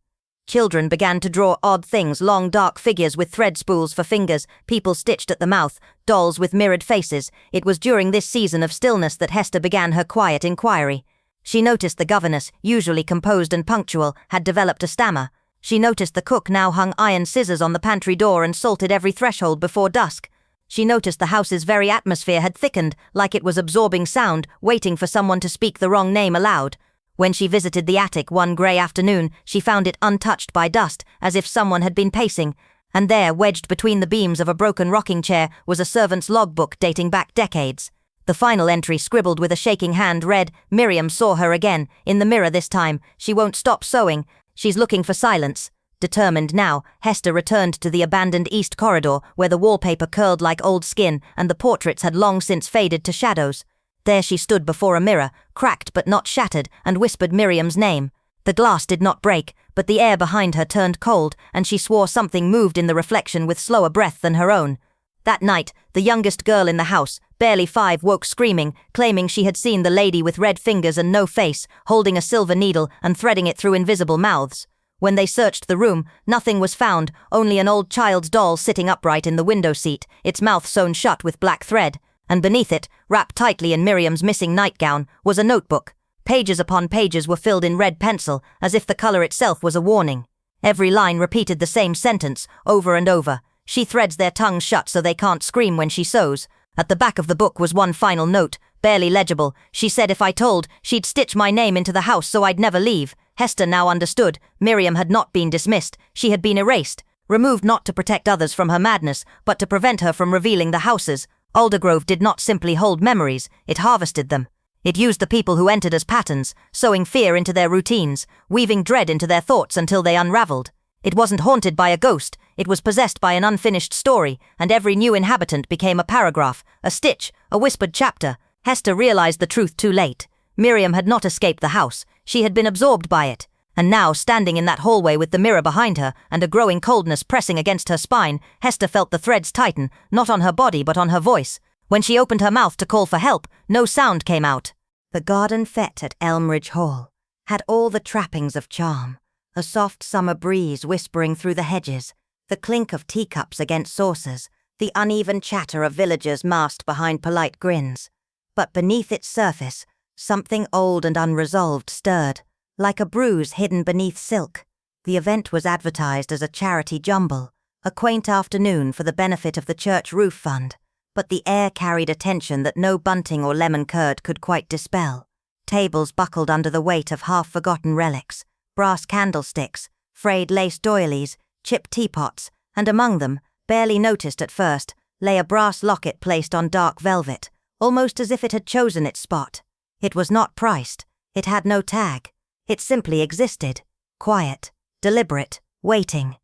Children began to draw odd things, long dark figures with thread spools for fingers, people stitched at the mouth, dolls with mirrored faces. It was during this season of stillness that Hester began her quiet inquiry. She noticed the governess, usually composed and punctual, had developed a stammer. She noticed the cook now hung iron scissors on the pantry door and salted every threshold before dusk. She noticed the house's very atmosphere had thickened, like it was absorbing sound, waiting for someone to speak the wrong name aloud. When she visited the attic one grey afternoon, she found it untouched by dust, as if someone had been pacing, and there, wedged between the beams of a broken rocking chair, was a servant's logbook dating back decades. The final entry, scribbled with a shaking hand, read, "Miriam saw her again, in the mirror this time. She won't stop sewing. She's looking for silence." Determined now, Hester returned to the abandoned east corridor, where the wallpaper curled like old skin and the portraits had long since faded to shadows. There she stood before a mirror, cracked but not shattered, and whispered Miriam's name. The glass did not break, but the air behind her turned cold, and she swore something moved in the reflection with slower breath than her own. That night, the youngest girl in the house, barely 5, woke screaming, claiming she had seen the lady with red fingers and no face, holding a silver needle and threading it through invisible mouths. When they searched the room, nothing was found, only an old child's doll sitting upright in the window seat, its mouth sewn shut with black thread, and beneath it, wrapped tightly in Miriam's missing nightgown, was a notebook. Pages upon pages were filled in red pencil, as if the color itself was a warning. Every line repeated the same sentence, over and over. "She threads their tongues shut so they can't scream when she sews." At the back of the book was one final note, barely legible. She said if I told, she'd stitch my name into the house so I'd never leave. Hester now understood. Miriam had not been dismissed. She had been erased, removed not to protect others from her madness, but to prevent her from revealing the houses. Aldergrove did not simply hold memories, it harvested them. It used the people who entered as patterns, sowing fear into their routines, weaving dread into their thoughts until they unraveled. It wasn't haunted by a ghost, it was possessed by an unfinished story, and every new inhabitant became a paragraph, a stitch, a whispered chapter. Hester realized the truth too late. Miriam had not escaped the house, she had been absorbed by it, and now, standing in that hallway with the mirror behind her and a growing coldness pressing against her spine, Hester felt the threads tighten, not on her body but on her voice. When she opened her mouth to call for help, no sound came out. The garden fete at Elmridge Hall had all the trappings of charm. A soft summer breeze whispering through the hedges, the clink of teacups against saucers, the uneven chatter of villagers masked behind polite grins. But beneath its surface, something old and unresolved stirred, like a bruise hidden beneath silk. The event was advertised as a charity jumble, a quaint afternoon for the benefit of the church roof fund, but the air carried a tension that no bunting or lemon curd could quite dispel. Tables buckled under the weight of half-forgotten relics, brass candlesticks, frayed lace doilies, chipped teapots, and among them, barely noticed at first, lay a brass locket placed on dark velvet, almost as if it had chosen its spot. It was not priced, it had no tag, it simply existed, quiet, deliberate, waiting.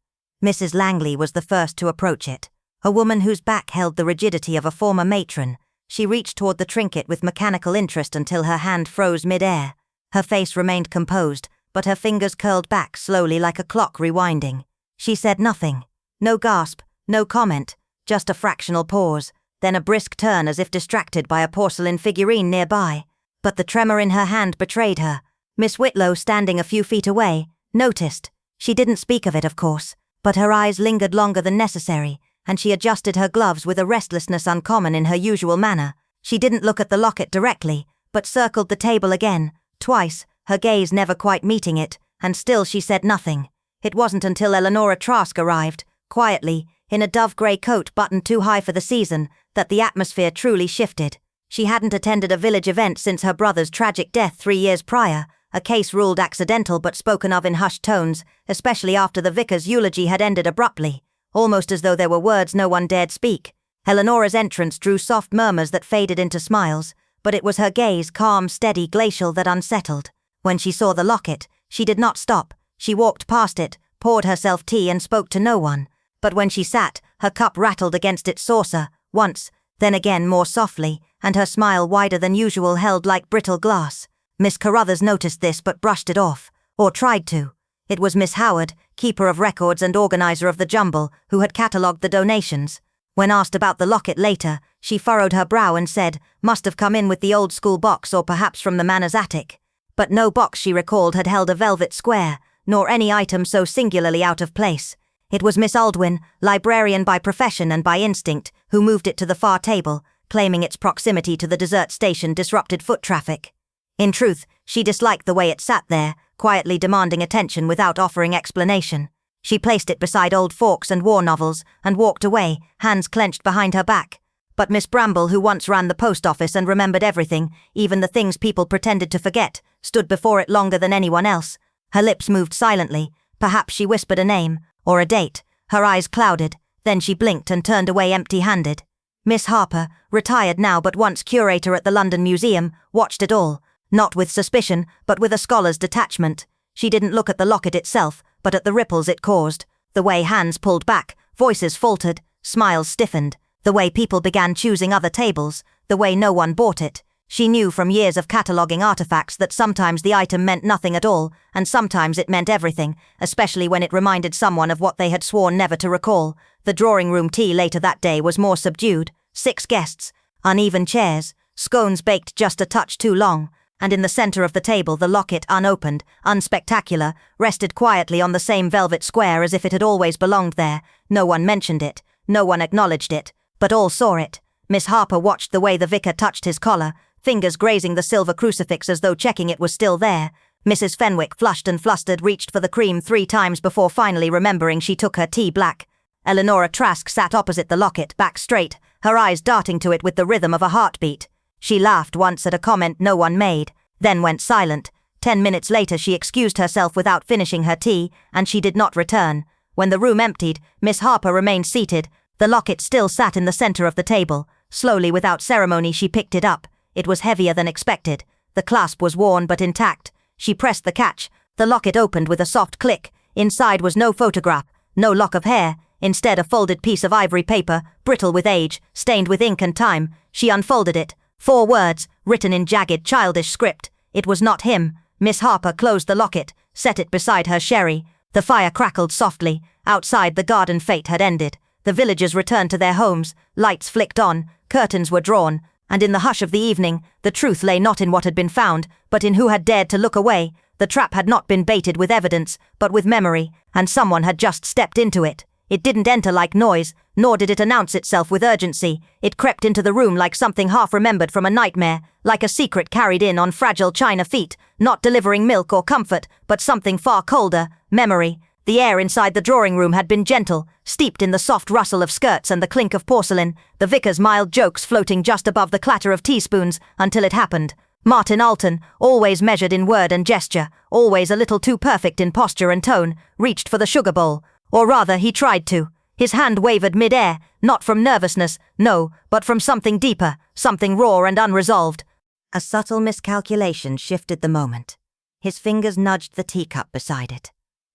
Mrs. Langley was the first to approach it, a woman whose back held the rigidity of a former matron. She reached toward the trinket with mechanical interest until her hand froze mid-air. Her face remained composed, but her fingers curled back slowly like a clock rewinding. She said nothing. No gasp, no comment, just a fractional pause, then a brisk turn as if distracted by a porcelain figurine nearby. But the tremor in her hand betrayed her. Miss Whitlow, standing a few feet away, noticed. She didn't speak of it, of course, but her eyes lingered longer than necessary, and she adjusted her gloves with a restlessness uncommon in her usual manner. She didn't look at the locket directly, but circled the table again, twice, her gaze never quite meeting it, and still she said nothing. It wasn't until Eleanora Trask arrived, quietly, in a dove-grey coat buttoned too high for the season, that the atmosphere truly shifted. She hadn't attended a village event since her brother's tragic death 3 years prior, a case ruled accidental but spoken of in hushed tones, especially after the vicar's eulogy had ended abruptly, almost as though there were words no one dared speak. Eleanora's entrance drew soft murmurs that faded into smiles, but it was her gaze, calm, steady, glacial, that unsettled. When she saw the locket, she did not stop. She walked past it, poured herself tea and spoke to no one. But when she sat, her cup rattled against its saucer, once, then again more softly, and her smile wider than usual held like brittle glass. Miss Carruthers noticed this but brushed it off, or tried to. It was Miss Howard, keeper of records and organizer of the jumble, who had catalogued the donations. When asked about the locket later, she furrowed her brow and said, must have come in with the old-school box or perhaps from the manor's attic. But no box, she recalled, had held a velvet square, nor any item so singularly out of place. It was Miss Aldwyn, librarian by profession and by instinct, who moved it to the far table, claiming its proximity to the dessert station disrupted foot traffic. In truth, she disliked the way it sat there, quietly demanding attention without offering explanation. She placed it beside old forks and war novels, and walked away, hands clenched behind her back. But Miss Bramble, who once ran the post office and remembered everything, even the things people pretended to forget, stood before it longer than anyone else. Her lips moved silently, perhaps she whispered a name, or a date. Her eyes clouded, then she blinked and turned away empty-handed. Miss Harper, retired now but once curator at the London Museum, watched it all, not with suspicion, but with a scholar's detachment. She didn't look at the locket itself, but at the ripples it caused, the way hands pulled back, voices faltered, smiles stiffened, the way people began choosing other tables, the way no one bought it. She knew from years of cataloguing artifacts that sometimes the item meant nothing at all, and sometimes it meant everything, especially when it reminded someone of what they had sworn never to recall. The drawing-room tea later that day was more subdued, 6 guests, uneven chairs, scones baked just a touch too long, and in the center of the table the locket, unopened, unspectacular, rested quietly on the same velvet square as if it had always belonged there. No one mentioned it, no one acknowledged it, but all saw it. Miss Harper watched the way the vicar touched his collar, fingers grazing the silver crucifix as though checking it was still there. Mrs. Fenwick, flushed and flustered, reached for the cream 3 times before finally remembering she took her tea black. Eleanora Trask sat opposite the locket, back straight, her eyes darting to it with the rhythm of a heartbeat. She laughed once at a comment no one made, then went silent. 10 minutes later she excused herself without finishing her tea, and she did not return. When the room emptied, Miss Harper remained seated. The locket still sat in the center of the table. Slowly, without ceremony, she picked it up. It was heavier than expected. The clasp was worn but intact. She pressed the catch. The locket opened with a soft click. Inside was no photograph, no lock of hair. Instead, a folded piece of ivory paper, brittle with age, stained with ink and time. She unfolded it. 4 words, written in jagged, childish script. It was not him. Miss Harper closed the locket, set it beside her sherry. The fire crackled softly. Outside, the garden fete had ended. The villagers returned to their homes. Lights flicked on. Curtains were drawn. And in the hush of the evening, the truth lay not in what had been found, but in who had dared to look away. The trap had not been baited with evidence, but with memory, and someone had just stepped into it. It didn't enter like noise, nor did it announce itself with urgency. It crept into the room like something half-remembered from a nightmare, like a secret carried in on fragile china feet, not delivering milk or comfort, but something far colder, memory. The air inside the drawing-room had been gentle, steeped in the soft rustle of skirts and the clink of porcelain, the vicar's mild jokes floating just above the clatter of teaspoons, until it happened. Martin Alton, always measured in word and gesture, always a little too perfect in posture and tone, reached for the sugar bowl. Or rather, he tried to. His hand wavered mid-air, not from nervousness, no, but from something deeper, something raw and unresolved. A subtle miscalculation shifted the moment. His fingers nudged the teacup beside it.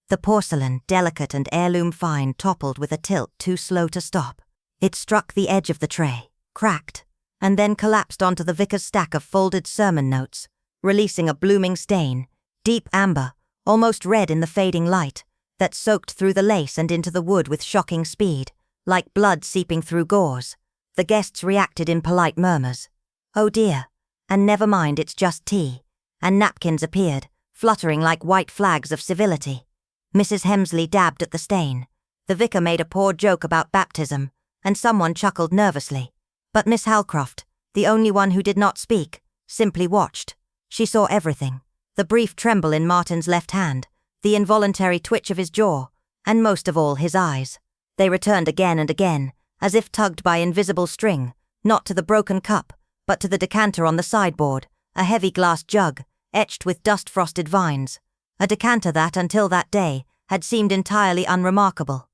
The porcelain, delicate and heirloom fine, toppled with a tilt too slow to stop. It struck the edge of the tray, cracked, and then collapsed onto the vicar's stack of folded sermon notes, releasing a blooming stain, deep amber, almost red in the fading light, that soaked through the lace and into the wood with shocking speed, like blood seeping through gauze. The guests reacted in polite murmurs. "Oh dear, and never mind, it's just tea," and napkins appeared, fluttering like white flags of civility. Mrs. Hemsley dabbed at the stain. The vicar made a poor joke about baptism, and someone chuckled nervously. But Miss Halcroft, the only one who did not speak, simply watched. She saw everything. The brief tremble in Martin's left hand, the involuntary twitch of his jaw, and most of all his eyes. They returned again and again, as if tugged by invisible string, not to the broken cup, but to the decanter on the sideboard, a heavy glass jug, etched with dust-frosted vines. A decanter that, until that day, had seemed entirely unremarkable.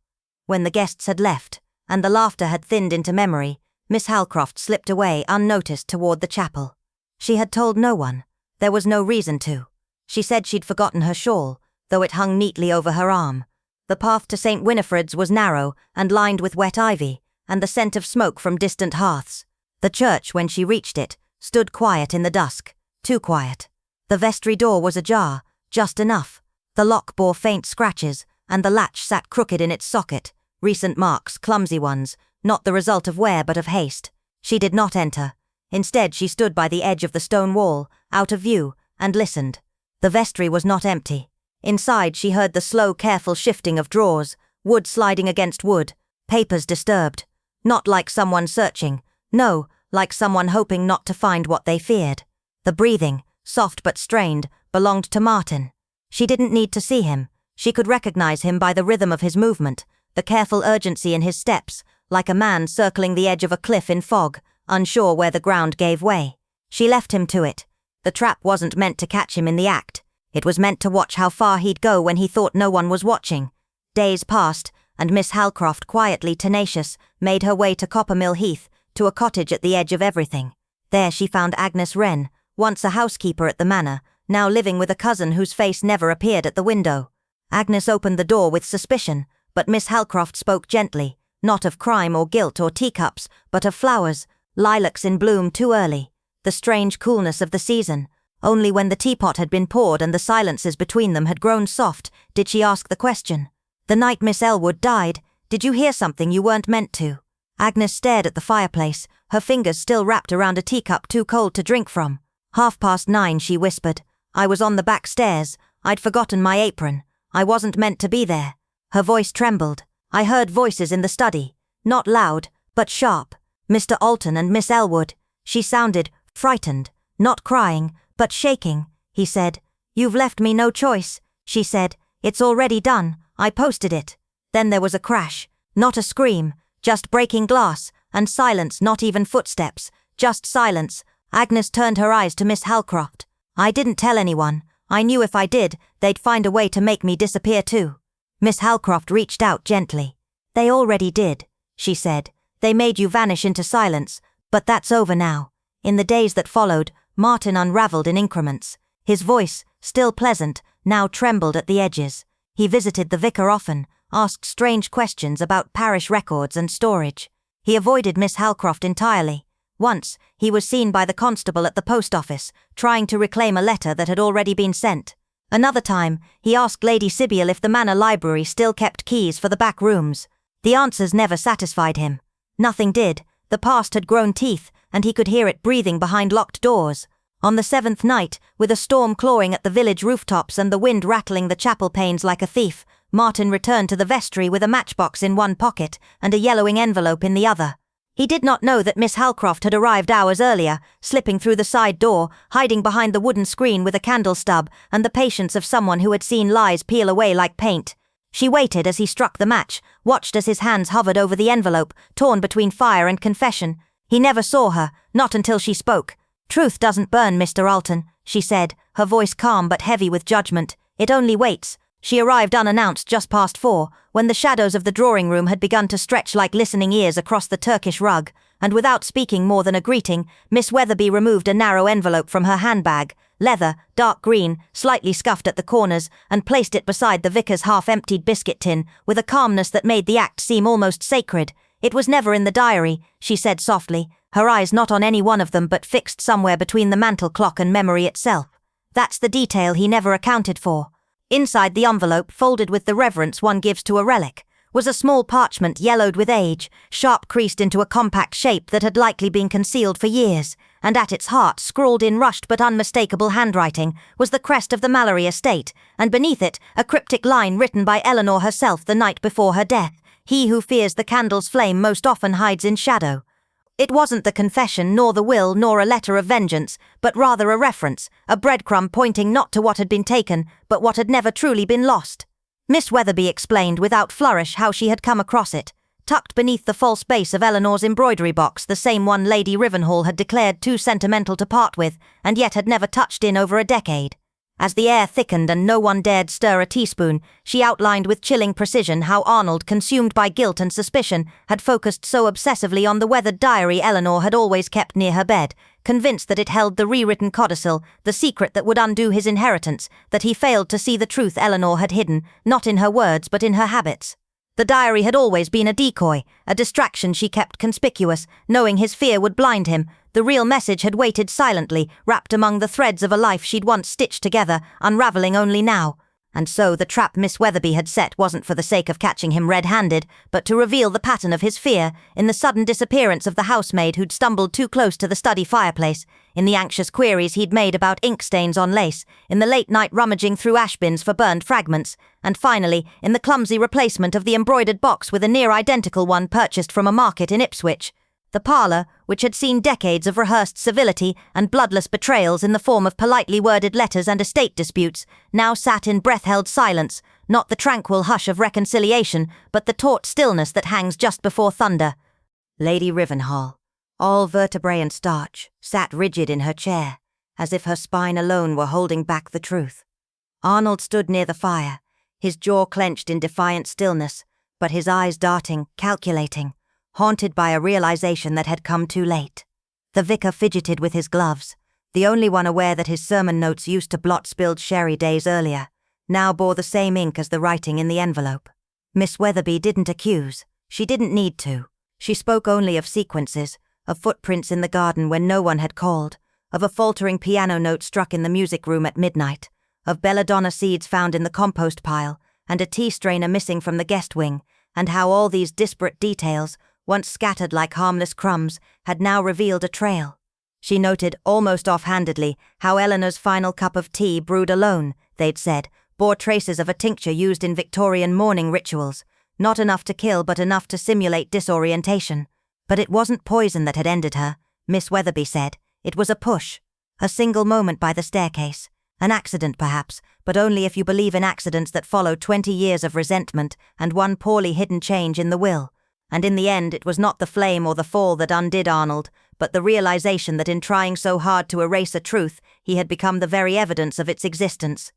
When the guests had left, and the laughter had thinned into memory, Miss Halcroft slipped away unnoticed toward the chapel. She had told no one. There was no reason to. She said she'd forgotten her shawl, though it hung neatly over her arm. The path to St. Winifred's was narrow and lined with wet ivy, and the scent of smoke from distant hearths. The church, when she reached it, stood quiet in the dusk, too quiet. The vestry door was ajar, just enough. The lock bore faint scratches, and the latch sat crooked in its socket, recent marks, clumsy ones, not the result of wear but of haste. She did not enter. Instead, she stood by the edge of the stone wall, out of view, and listened. The vestry was not empty. Inside, she heard the slow, careful shifting of drawers, wood sliding against wood, papers disturbed. Not like someone searching, no, like someone hoping not to find what they feared. The breathing, soft but strained, belonged to Martin. She didn't need to see him. She could recognize him by the rhythm of his movement, the careful urgency in his steps, like a man circling the edge of a cliff in fog, unsure where the ground gave way. She left him to it. The trap wasn't meant to catch him in the act. It was meant to watch how far he'd go when he thought no one was watching. Days passed, and Miss Halcroft, quietly tenacious, made her way to Coppermill Heath, to a cottage at the edge of everything. There she found Agnes Wren, once a housekeeper at the manor, now living with a cousin whose face never appeared at the window. Agnes opened the door with suspicion, but Miss Halcroft spoke gently, not of crime or guilt or teacups, but of flowers, lilacs in bloom too early, the strange coolness of the season. Only when the teapot had been poured and the silences between them had grown soft, did she ask the question. "The night Miss Elwood died, did you hear something you weren't meant to?" Agnes stared at the fireplace, her fingers still wrapped around a teacup too cold to drink from. 9:30, she whispered. "I was on the back stairs. I'd forgotten my apron. I wasn't meant to be there." Her voice trembled. "I heard voices in the study. Not loud, but sharp. Mr. Alton and Miss Elwood." She sounded frightened, not crying, but shaking. He said, "You've left me no choice," she said. "It's already done. I posted it." Then there was a crash. Not a scream, just breaking glass, and silence, not even footsteps, just silence. Agnes turned her eyes to Miss Halcroft. "I didn't tell anyone. I knew if I did, they'd find a way to make me disappear too." Miss Halcroft reached out gently. "They already did," she said. "They made you vanish into silence, but that's over now." In the days that followed, Martin unraveled in increments. His voice, still pleasant, now trembled at the edges. He visited the vicar often, asked strange questions about parish records and storage. He avoided Miss Halcroft entirely. Once, he was seen by the constable at the post office, trying to reclaim a letter that had already been sent. Another time, he asked Lady Sibyl if the manor library still kept keys for the back rooms. The answers never satisfied him. Nothing did. The past had grown teeth, and he could hear it breathing behind locked doors. On the 7th night, with a storm clawing at the village rooftops and the wind rattling the chapel panes like a thief, Martin returned to the vestry with a matchbox in one pocket and a yellowing envelope in the other. He did not know that Miss Halcroft had arrived hours earlier, slipping through the side door, hiding behind the wooden screen with a candle stub and the patience of someone who had seen lies peel away like paint. She waited as he struck the match, watched as his hands hovered over the envelope, torn between fire and confession. He never saw her, not until she spoke. "Truth doesn't burn, Mr. Alton," she said, her voice calm but heavy with judgment. "It only waits." She arrived unannounced just past 4, when the shadows of the drawing room had begun to stretch like listening ears across the Turkish rug, and without speaking more than a greeting, Miss Weatherby removed a narrow envelope from her handbag, leather, dark green, slightly scuffed at the corners, and placed it beside the vicar's half-emptied biscuit tin, with a calmness that made the act seem almost sacred. "It was never in the diary," she said softly, her eyes not on any one of them but fixed somewhere between the mantel clock and memory itself. "That's the detail he never accounted for." Inside the envelope, folded with the reverence one gives to a relic, was a small parchment yellowed with age, sharp creased into a compact shape that had likely been concealed for years, and at its heart, scrawled in rushed but unmistakable handwriting, was the crest of the Mallory estate, and beneath it, a cryptic line written by Eleanor herself the night before her death. He who fears the candle's flame most often hides in shadow. It wasn't the confession, nor the will, nor a letter of vengeance, but rather a reference, a breadcrumb pointing not to what had been taken, but what had never truly been lost. Miss Weatherby explained without flourish how she had come across it. Tucked beneath the false base of Eleanor's embroidery box, the same one Lady Rivenhall had declared too sentimental to part with, and yet had never touched in over a decade. As the air thickened and no one dared stir a teaspoon, she outlined with chilling precision how Arnold, consumed by guilt and suspicion, had focused so obsessively on the weathered diary Eleanor had always kept near her bed, convinced that it held the rewritten codicil, the secret that would undo his inheritance, that he failed to see the truth Eleanor had hidden, not in her words but in her habits. The diary had always been a decoy, a distraction she kept conspicuous, knowing his fear would blind him. The real message had waited silently, wrapped among the threads of a life she'd once stitched together, unravelling only now. And so the trap Miss Weatherby had set wasn't for the sake of catching him red-handed, but to reveal the pattern of his fear, in the sudden disappearance of the housemaid who'd stumbled too close to the study fireplace, in the anxious queries he'd made about ink stains on lace, in the late-night rummaging through ash bins for burned fragments, and finally, in the clumsy replacement of the embroidered box with a near-identical one purchased from a market in Ipswich. The parlour, which had seen decades of rehearsed civility and bloodless betrayals in the form of politely worded letters and estate disputes, now sat in breath-held silence, not the tranquil hush of reconciliation, but the taut stillness that hangs just before thunder. Lady Rivenhall, all vertebrae and starch, sat rigid in her chair, as if her spine alone were holding back the truth. Arnold stood near the fire, his jaw clenched in defiant stillness, but his eyes darting, calculating, haunted by a realization that had come too late. The vicar fidgeted with his gloves, the only one aware that his sermon notes used to blot spilled sherry days earlier, now bore the same ink as the writing in the envelope. Miss Weatherby didn't accuse. She didn't need to. She spoke only of sequences, of footprints in the garden when no one had called, of a faltering piano note struck in the music room at midnight, of belladonna seeds found in the compost pile, and a tea strainer missing from the guest wing, and how all these disparate details, once scattered like harmless crumbs, had now revealed a trail. She noted, almost offhandedly, how Eleanor's final cup of tea, brewed alone, they'd said, bore traces of a tincture used in Victorian mourning rituals, not enough to kill but enough to simulate disorientation. But it wasn't poison that had ended her, Miss Weatherby said. It was a push. A single moment by the staircase. An accident perhaps, but only if you believe in accidents that follow 20 years of resentment and one poorly hidden change in the will. And in the end it was not the flame or the fall that undid Arnold, but the realization that in trying so hard to erase a truth, he had become the very evidence of its existence.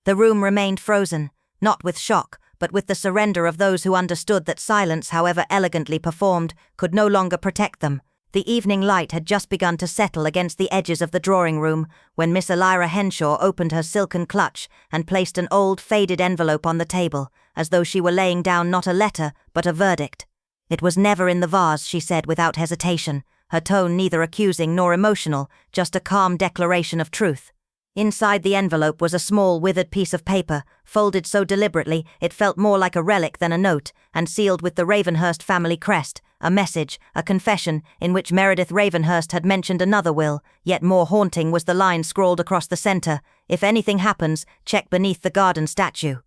The room remained frozen, not with shock, but with the surrender of those who understood that silence, however elegantly performed, could no longer protect them. The evening light had just begun to settle against the edges of the drawing-room when Miss Elira Henshaw opened her silken clutch and placed an old, faded envelope on the table, as though she were laying down not a letter, but a verdict. It was never in the vase, she said without hesitation, her tone neither accusing nor emotional, just a calm declaration of truth. Inside the envelope was a small, withered piece of paper, folded so deliberately it felt more like a relic than a note, and sealed with the Ravenhurst family crest, a message, a confession, in which Meredith Ravenhurst had mentioned another will. Yet more haunting was the line scrawled across the center: "If anything happens, check beneath the garden statue."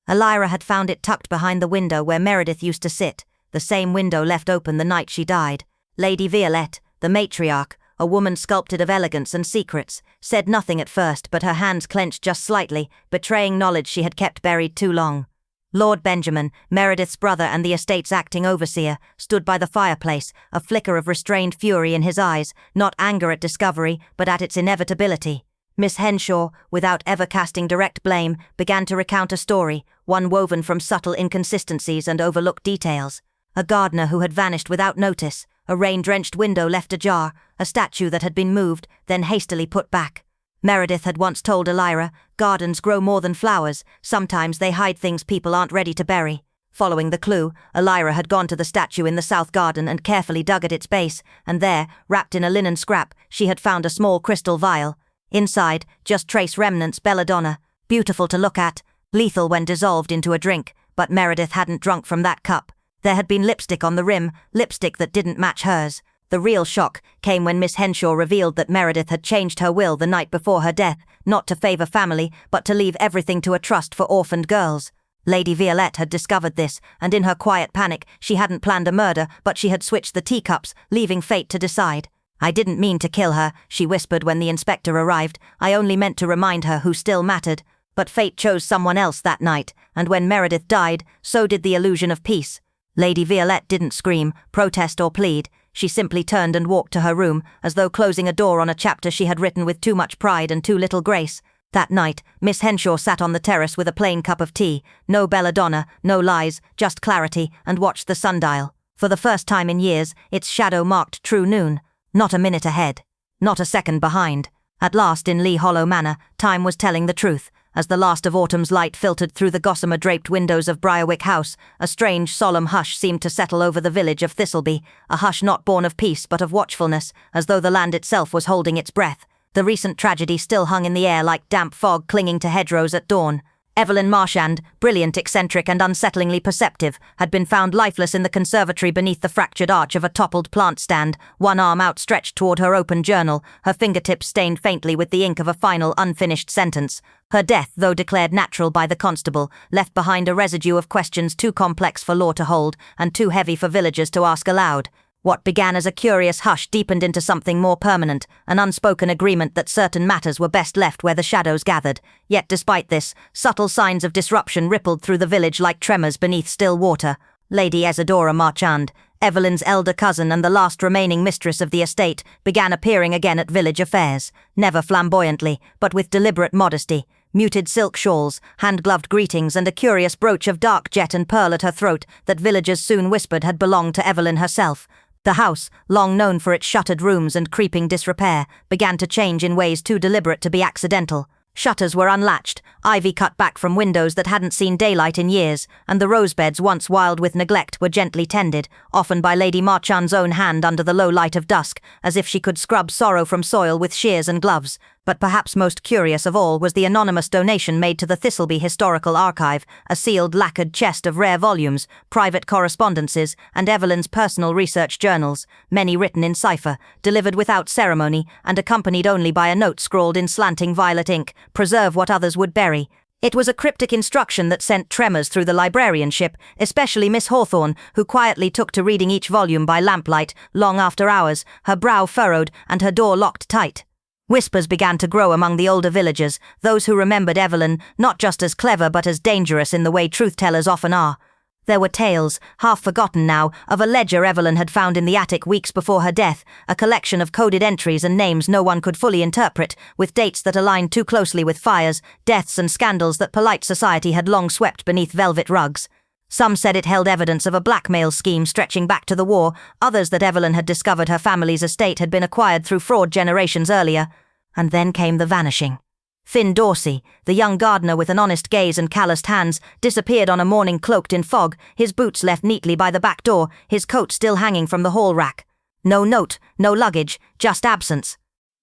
Elira had found it tucked behind the window where Meredith used to sit, the same window left open the night she died. Lady Violette, the matriarch, a woman sculpted of elegance and secrets, said nothing at first, but her hands clenched just slightly, betraying knowledge she had kept buried too long. Lord Benjamin, Meredith's brother and the estate's acting overseer, stood by the fireplace, a flicker of restrained fury in his eyes, not anger at discovery, but at its inevitability. Miss Henshaw, without ever casting direct blame, began to recount a story, one woven from subtle inconsistencies and overlooked details. A gardener who had vanished without notice, a rain-drenched window left ajar, a statue that had been moved, then hastily put back. Meredith had once told Elira, "Gardens grow more than flowers, sometimes they hide things people aren't ready to bury." Following the clue, Elira had gone to the statue in the south garden and carefully dug at its base, and there, wrapped in a linen scrap, she had found a small crystal vial. Inside, just trace remnants belladonna, beautiful to look at, lethal when dissolved into a drink, but Meredith hadn't drunk from that cup. There had been lipstick on the rim, lipstick that didn't match hers. The real shock came when Miss Henshaw revealed that Meredith had changed her will the night before her death, not to favor family, but to leave everything to a trust for orphaned girls. Lady Violette had discovered this, and in her quiet panic, she hadn't planned a murder, but she had switched the teacups, leaving fate to decide. "I didn't mean to kill her," she whispered when the inspector arrived. "I only meant to remind her who still mattered. But fate chose someone else that night, and when Meredith died, so did the illusion of peace." Lady Violette didn't scream, protest or plead. She simply turned and walked to her room, as though closing a door on a chapter she had written with too much pride and too little grace. That night, Miss Henshaw sat on the terrace with a plain cup of tea, no belladonna, no lies, just clarity, and watched the sundial. For the first time in years, its shadow marked true noon. Not a minute ahead. Not a second behind. At last, in Lee Hollow Manor, time was telling the truth. As the last of autumn's light filtered through the gossamer-draped windows of Briarwick House, a strange, solemn hush seemed to settle over the village of Thistleby, a hush not born of peace but of watchfulness, as though the land itself was holding its breath. The recent tragedy still hung in the air like damp fog clinging to hedgerows at dawn. Evelyn Marchand, brilliant, eccentric and unsettlingly perceptive, had been found lifeless in the conservatory beneath the fractured arch of a toppled plant stand, one arm outstretched toward her open journal, her fingertips stained faintly with the ink of a final unfinished sentence. Her death, though declared natural by the constable, left behind a residue of questions too complex for law to hold and too heavy for villagers to ask aloud. What began as a curious hush deepened into something more permanent, an unspoken agreement that certain matters were best left where the shadows gathered. Yet despite this, subtle signs of disruption rippled through the village like tremors beneath still water. Lady Isadora Marchand, Evelyn's elder cousin and the last remaining mistress of the estate, began appearing again at village affairs, never flamboyantly, but with deliberate modesty. Muted silk shawls, hand-gloved greetings and a curious brooch of dark jet and pearl at her throat that villagers soon whispered had belonged to Evelyn herself. The house, long known for its shuttered rooms and creeping disrepair, began to change in ways too deliberate to be accidental. Shutters were unlatched, ivy cut back from windows that hadn't seen daylight in years, and the rosebeds once wild with neglect were gently tended, often by Lady Marchand's own hand under the low light of dusk, as if she could scrub sorrow from soil with shears and gloves. But perhaps most curious of all was the anonymous donation made to the Thistleby Historical Archive, a sealed lacquered chest of rare volumes, private correspondences, and Evelyn's personal research journals, many written in cipher, delivered without ceremony, and accompanied only by a note scrawled in slanting violet ink, "Preserve what others would bury." It was a cryptic instruction that sent tremors through the librarianship, especially Miss Hawthorne, who quietly took to reading each volume by lamplight, long after hours, her brow furrowed and her door locked tight. Whispers began to grow among the older villagers, those who remembered Evelyn not just as clever but as dangerous in the way truth-tellers often are. There were tales, half forgotten now, of a ledger Evelyn had found in the attic weeks before her death, a collection of coded entries and names no one could fully interpret, with dates that aligned too closely with fires, deaths and scandals that polite society had long swept beneath velvet rugs. Some said it held evidence of a blackmail scheme stretching back to the war, others that Evelyn had discovered her family's estate had been acquired through fraud generations earlier. And then came the vanishing. Finn Dorsey, the young gardener with an honest gaze and calloused hands, disappeared on a morning cloaked in fog, his boots left neatly by the back door, his coat still hanging from the hall rack. No note, no luggage, just absence.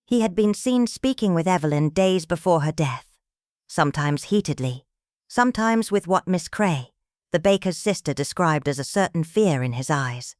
He had been seen speaking with Evelyn days before her death, sometimes heatedly, sometimes with what Miss Cray, the baker's sister, described as a certain fear in his eyes.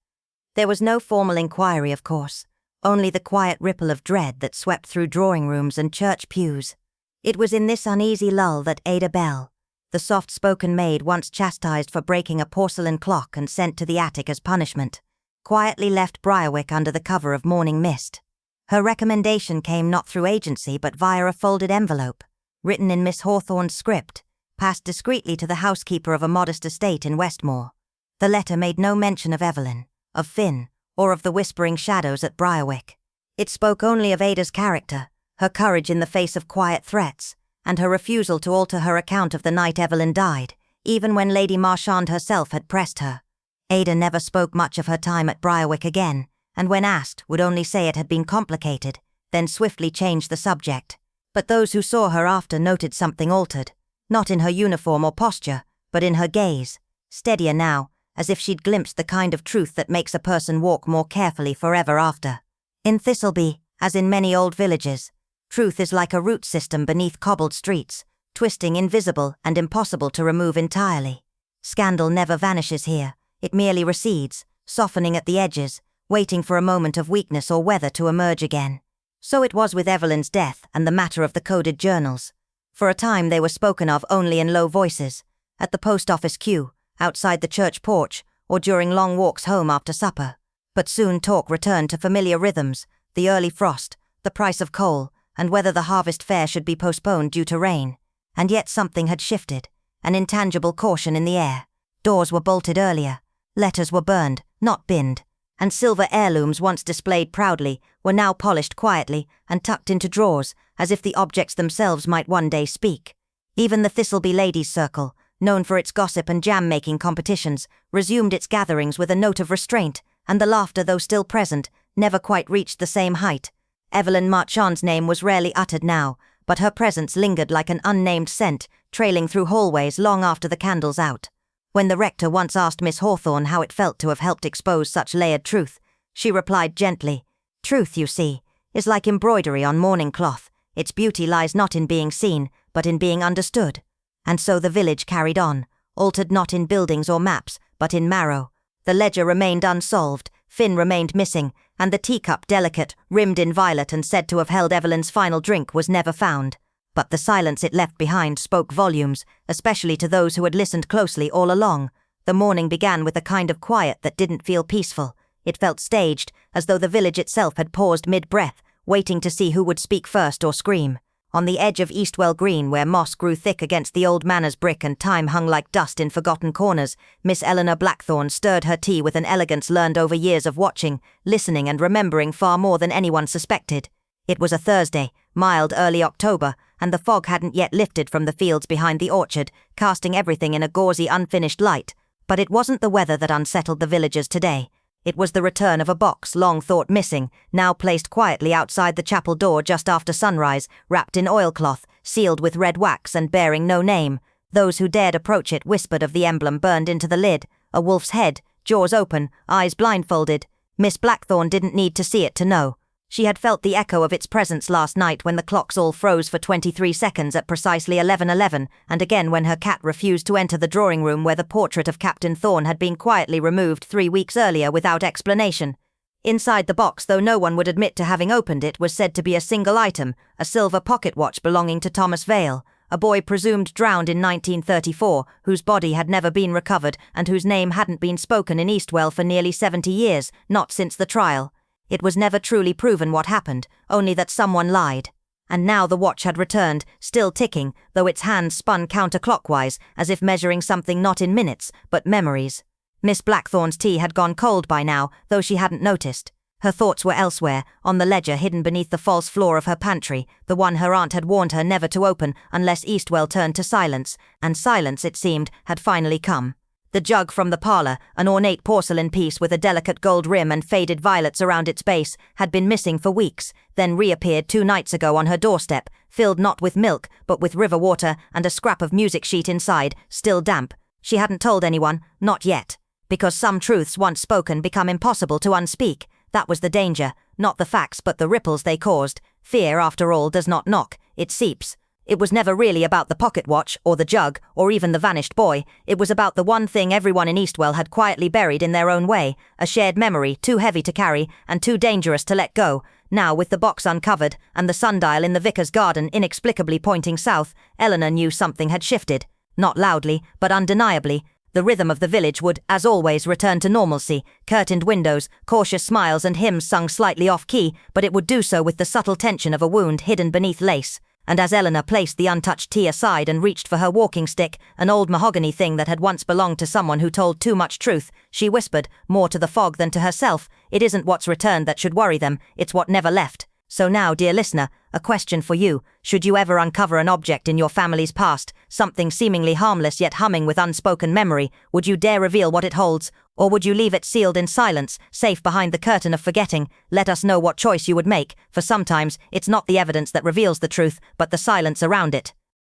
There was no formal inquiry, of course, only the quiet ripple of dread that swept through drawing rooms and church pews. It was in this uneasy lull that Ada Bell, the soft-spoken maid once chastised for breaking a porcelain clock and sent to the attic as punishment, quietly left Briarwick under the cover of morning mist. Her recommendation came not through agency but via a folded envelope, written in Miss Hawthorne's script, passed discreetly to the housekeeper of a modest estate in Westmore. The letter made no mention of Evelyn, of Finn, or of the whispering shadows at Briarwick. It spoke only of Ada's character, her courage in the face of quiet threats, and her refusal to alter her account of the night Evelyn died, even when Lady Marchand herself had pressed her. Ada never spoke much of her time at Briarwick again, and when asked would only say it had been complicated, then swiftly changed the subject. But those who saw her after noted something altered, not in her uniform or posture, but in her gaze, steadier now, as if she'd glimpsed the kind of truth that makes a person walk more carefully forever after. In Thistleby, as in many old villages, truth is like a root system beneath cobbled streets, twisting, invisible, and impossible to remove entirely. Scandal never vanishes here, it merely recedes, softening at the edges, waiting for a moment of weakness or weather to emerge again. So it was with Evelyn's death and the matter of the coded journals. For a time they were spoken of only in low voices, at the post office queue, outside the church porch, or during long walks home after supper. But soon talk returned to familiar rhythms, the early frost, the price of coal, and whether the harvest fair should be postponed due to rain. And yet something had shifted, an intangible caution in the air. Doors were bolted earlier, letters were burned, not binned, and silver heirlooms once displayed proudly were now polished quietly and tucked into drawers, as if the objects themselves might one day speak. Even the Thistleby Ladies' Circle, known for its gossip and jam-making competitions, resumed its gatherings with a note of restraint, and the laughter, though still present, never quite reached the same height. Evelyn Marchand's name was rarely uttered now, but her presence lingered like an unnamed scent, trailing through hallways long after the candles out. When the rector once asked Miss Hawthorne how it felt to have helped expose such layered truth, she replied gently, "Truth, you see, is like embroidery on mourning cloth. Its beauty lies not in being seen, but in being understood." And so the village carried on, altered not in buildings or maps, but in marrow. The ledger remained unsolved, Finn remained missing, and the teacup, delicate, rimmed in violet and said to have held Evelyn's final drink, was never found. But the silence it left behind spoke volumes, especially to those who had listened closely all along. The morning began with a kind of quiet that didn't feel peaceful. It felt staged, as though the village itself had paused mid-breath, waiting to see who would speak first or scream. On the edge of Eastwell Green, where moss grew thick against the old manor's brick and time hung like dust in forgotten corners, Miss Eleanor Blackthorne stirred her tea with an elegance learned over years of watching, listening and remembering far more than anyone suspected. It was a Thursday, mild early October, and the fog hadn't yet lifted from the fields behind the orchard, casting everything in a gauzy unfinished light. But it wasn't the weather that unsettled the villagers today. It was the return of a box long thought missing, now placed quietly outside the chapel door just after sunrise, wrapped in oilcloth, sealed with red wax and bearing no name. Those who dared approach it whispered of the emblem burned into the lid, a wolf's head, jaws open, eyes blindfolded. Miss Blackthorne didn't need to see it to know. She had felt the echo of its presence last night when the clocks all froze for 23 seconds at precisely 11:11, and again when her cat refused to enter the drawing room where the portrait of Captain Thorne had been quietly removed 3 weeks earlier without explanation. Inside the box, though no one would admit to having opened it, was said to be a single item, a silver pocket watch belonging to Thomas Vale, a boy presumed drowned in 1934, whose body had never been recovered and whose name hadn't been spoken in Eastwell for nearly 70 years, not since the trial. It was never truly proven what happened, only that someone lied. And now the watch had returned, still ticking, though its hands spun counterclockwise, as if measuring something not in minutes, but memories. Miss Blackthorne's tea had gone cold by now, though she hadn't noticed. Her thoughts were elsewhere, on the ledger hidden beneath the false floor of her pantry, the one her aunt had warned her never to open unless Eastwell turned to silence, and silence, it seemed, had finally come. The jug from the parlour, an ornate porcelain piece with a delicate gold rim and faded violets around its base, had been missing for weeks, then reappeared 2 nights ago on her doorstep, filled not with milk, but with river water and a scrap of music sheet inside, still damp. She hadn't told anyone, not yet. Because some truths once spoken become impossible to unspeak. That was the danger, not the facts but the ripples they caused. Fear, after all, does not knock, it seeps. It was never really about the pocket watch, or the jug, or even the vanished boy. It was about the one thing everyone in Eastwell had quietly buried in their own way, a shared memory too heavy to carry and too dangerous to let go. Now, with the box uncovered and the sundial in the vicar's garden inexplicably pointing south, Eleanor knew something had shifted. Not loudly, but undeniably. The rhythm of the village would, as always, return to normalcy, curtained windows, cautious smiles and hymns sung slightly off-key, but it would do so with the subtle tension of a wound hidden beneath lace. And as Eleanor placed the untouched tea aside and reached for her walking stick, an old mahogany thing that had once belonged to someone who told too much truth, she whispered, more to the fog than to herself, "It isn't what's returned that should worry them, it's what never left." So now, dear listener, a question for you. Should you ever uncover an object in your family's past, something seemingly harmless yet humming with unspoken memory, would you dare reveal what it holds? Or would you leave it sealed in silence, safe behind the curtain of forgetting? Let us know what choice you would make, for sometimes it's not the evidence that reveals the truth, but the silence around it.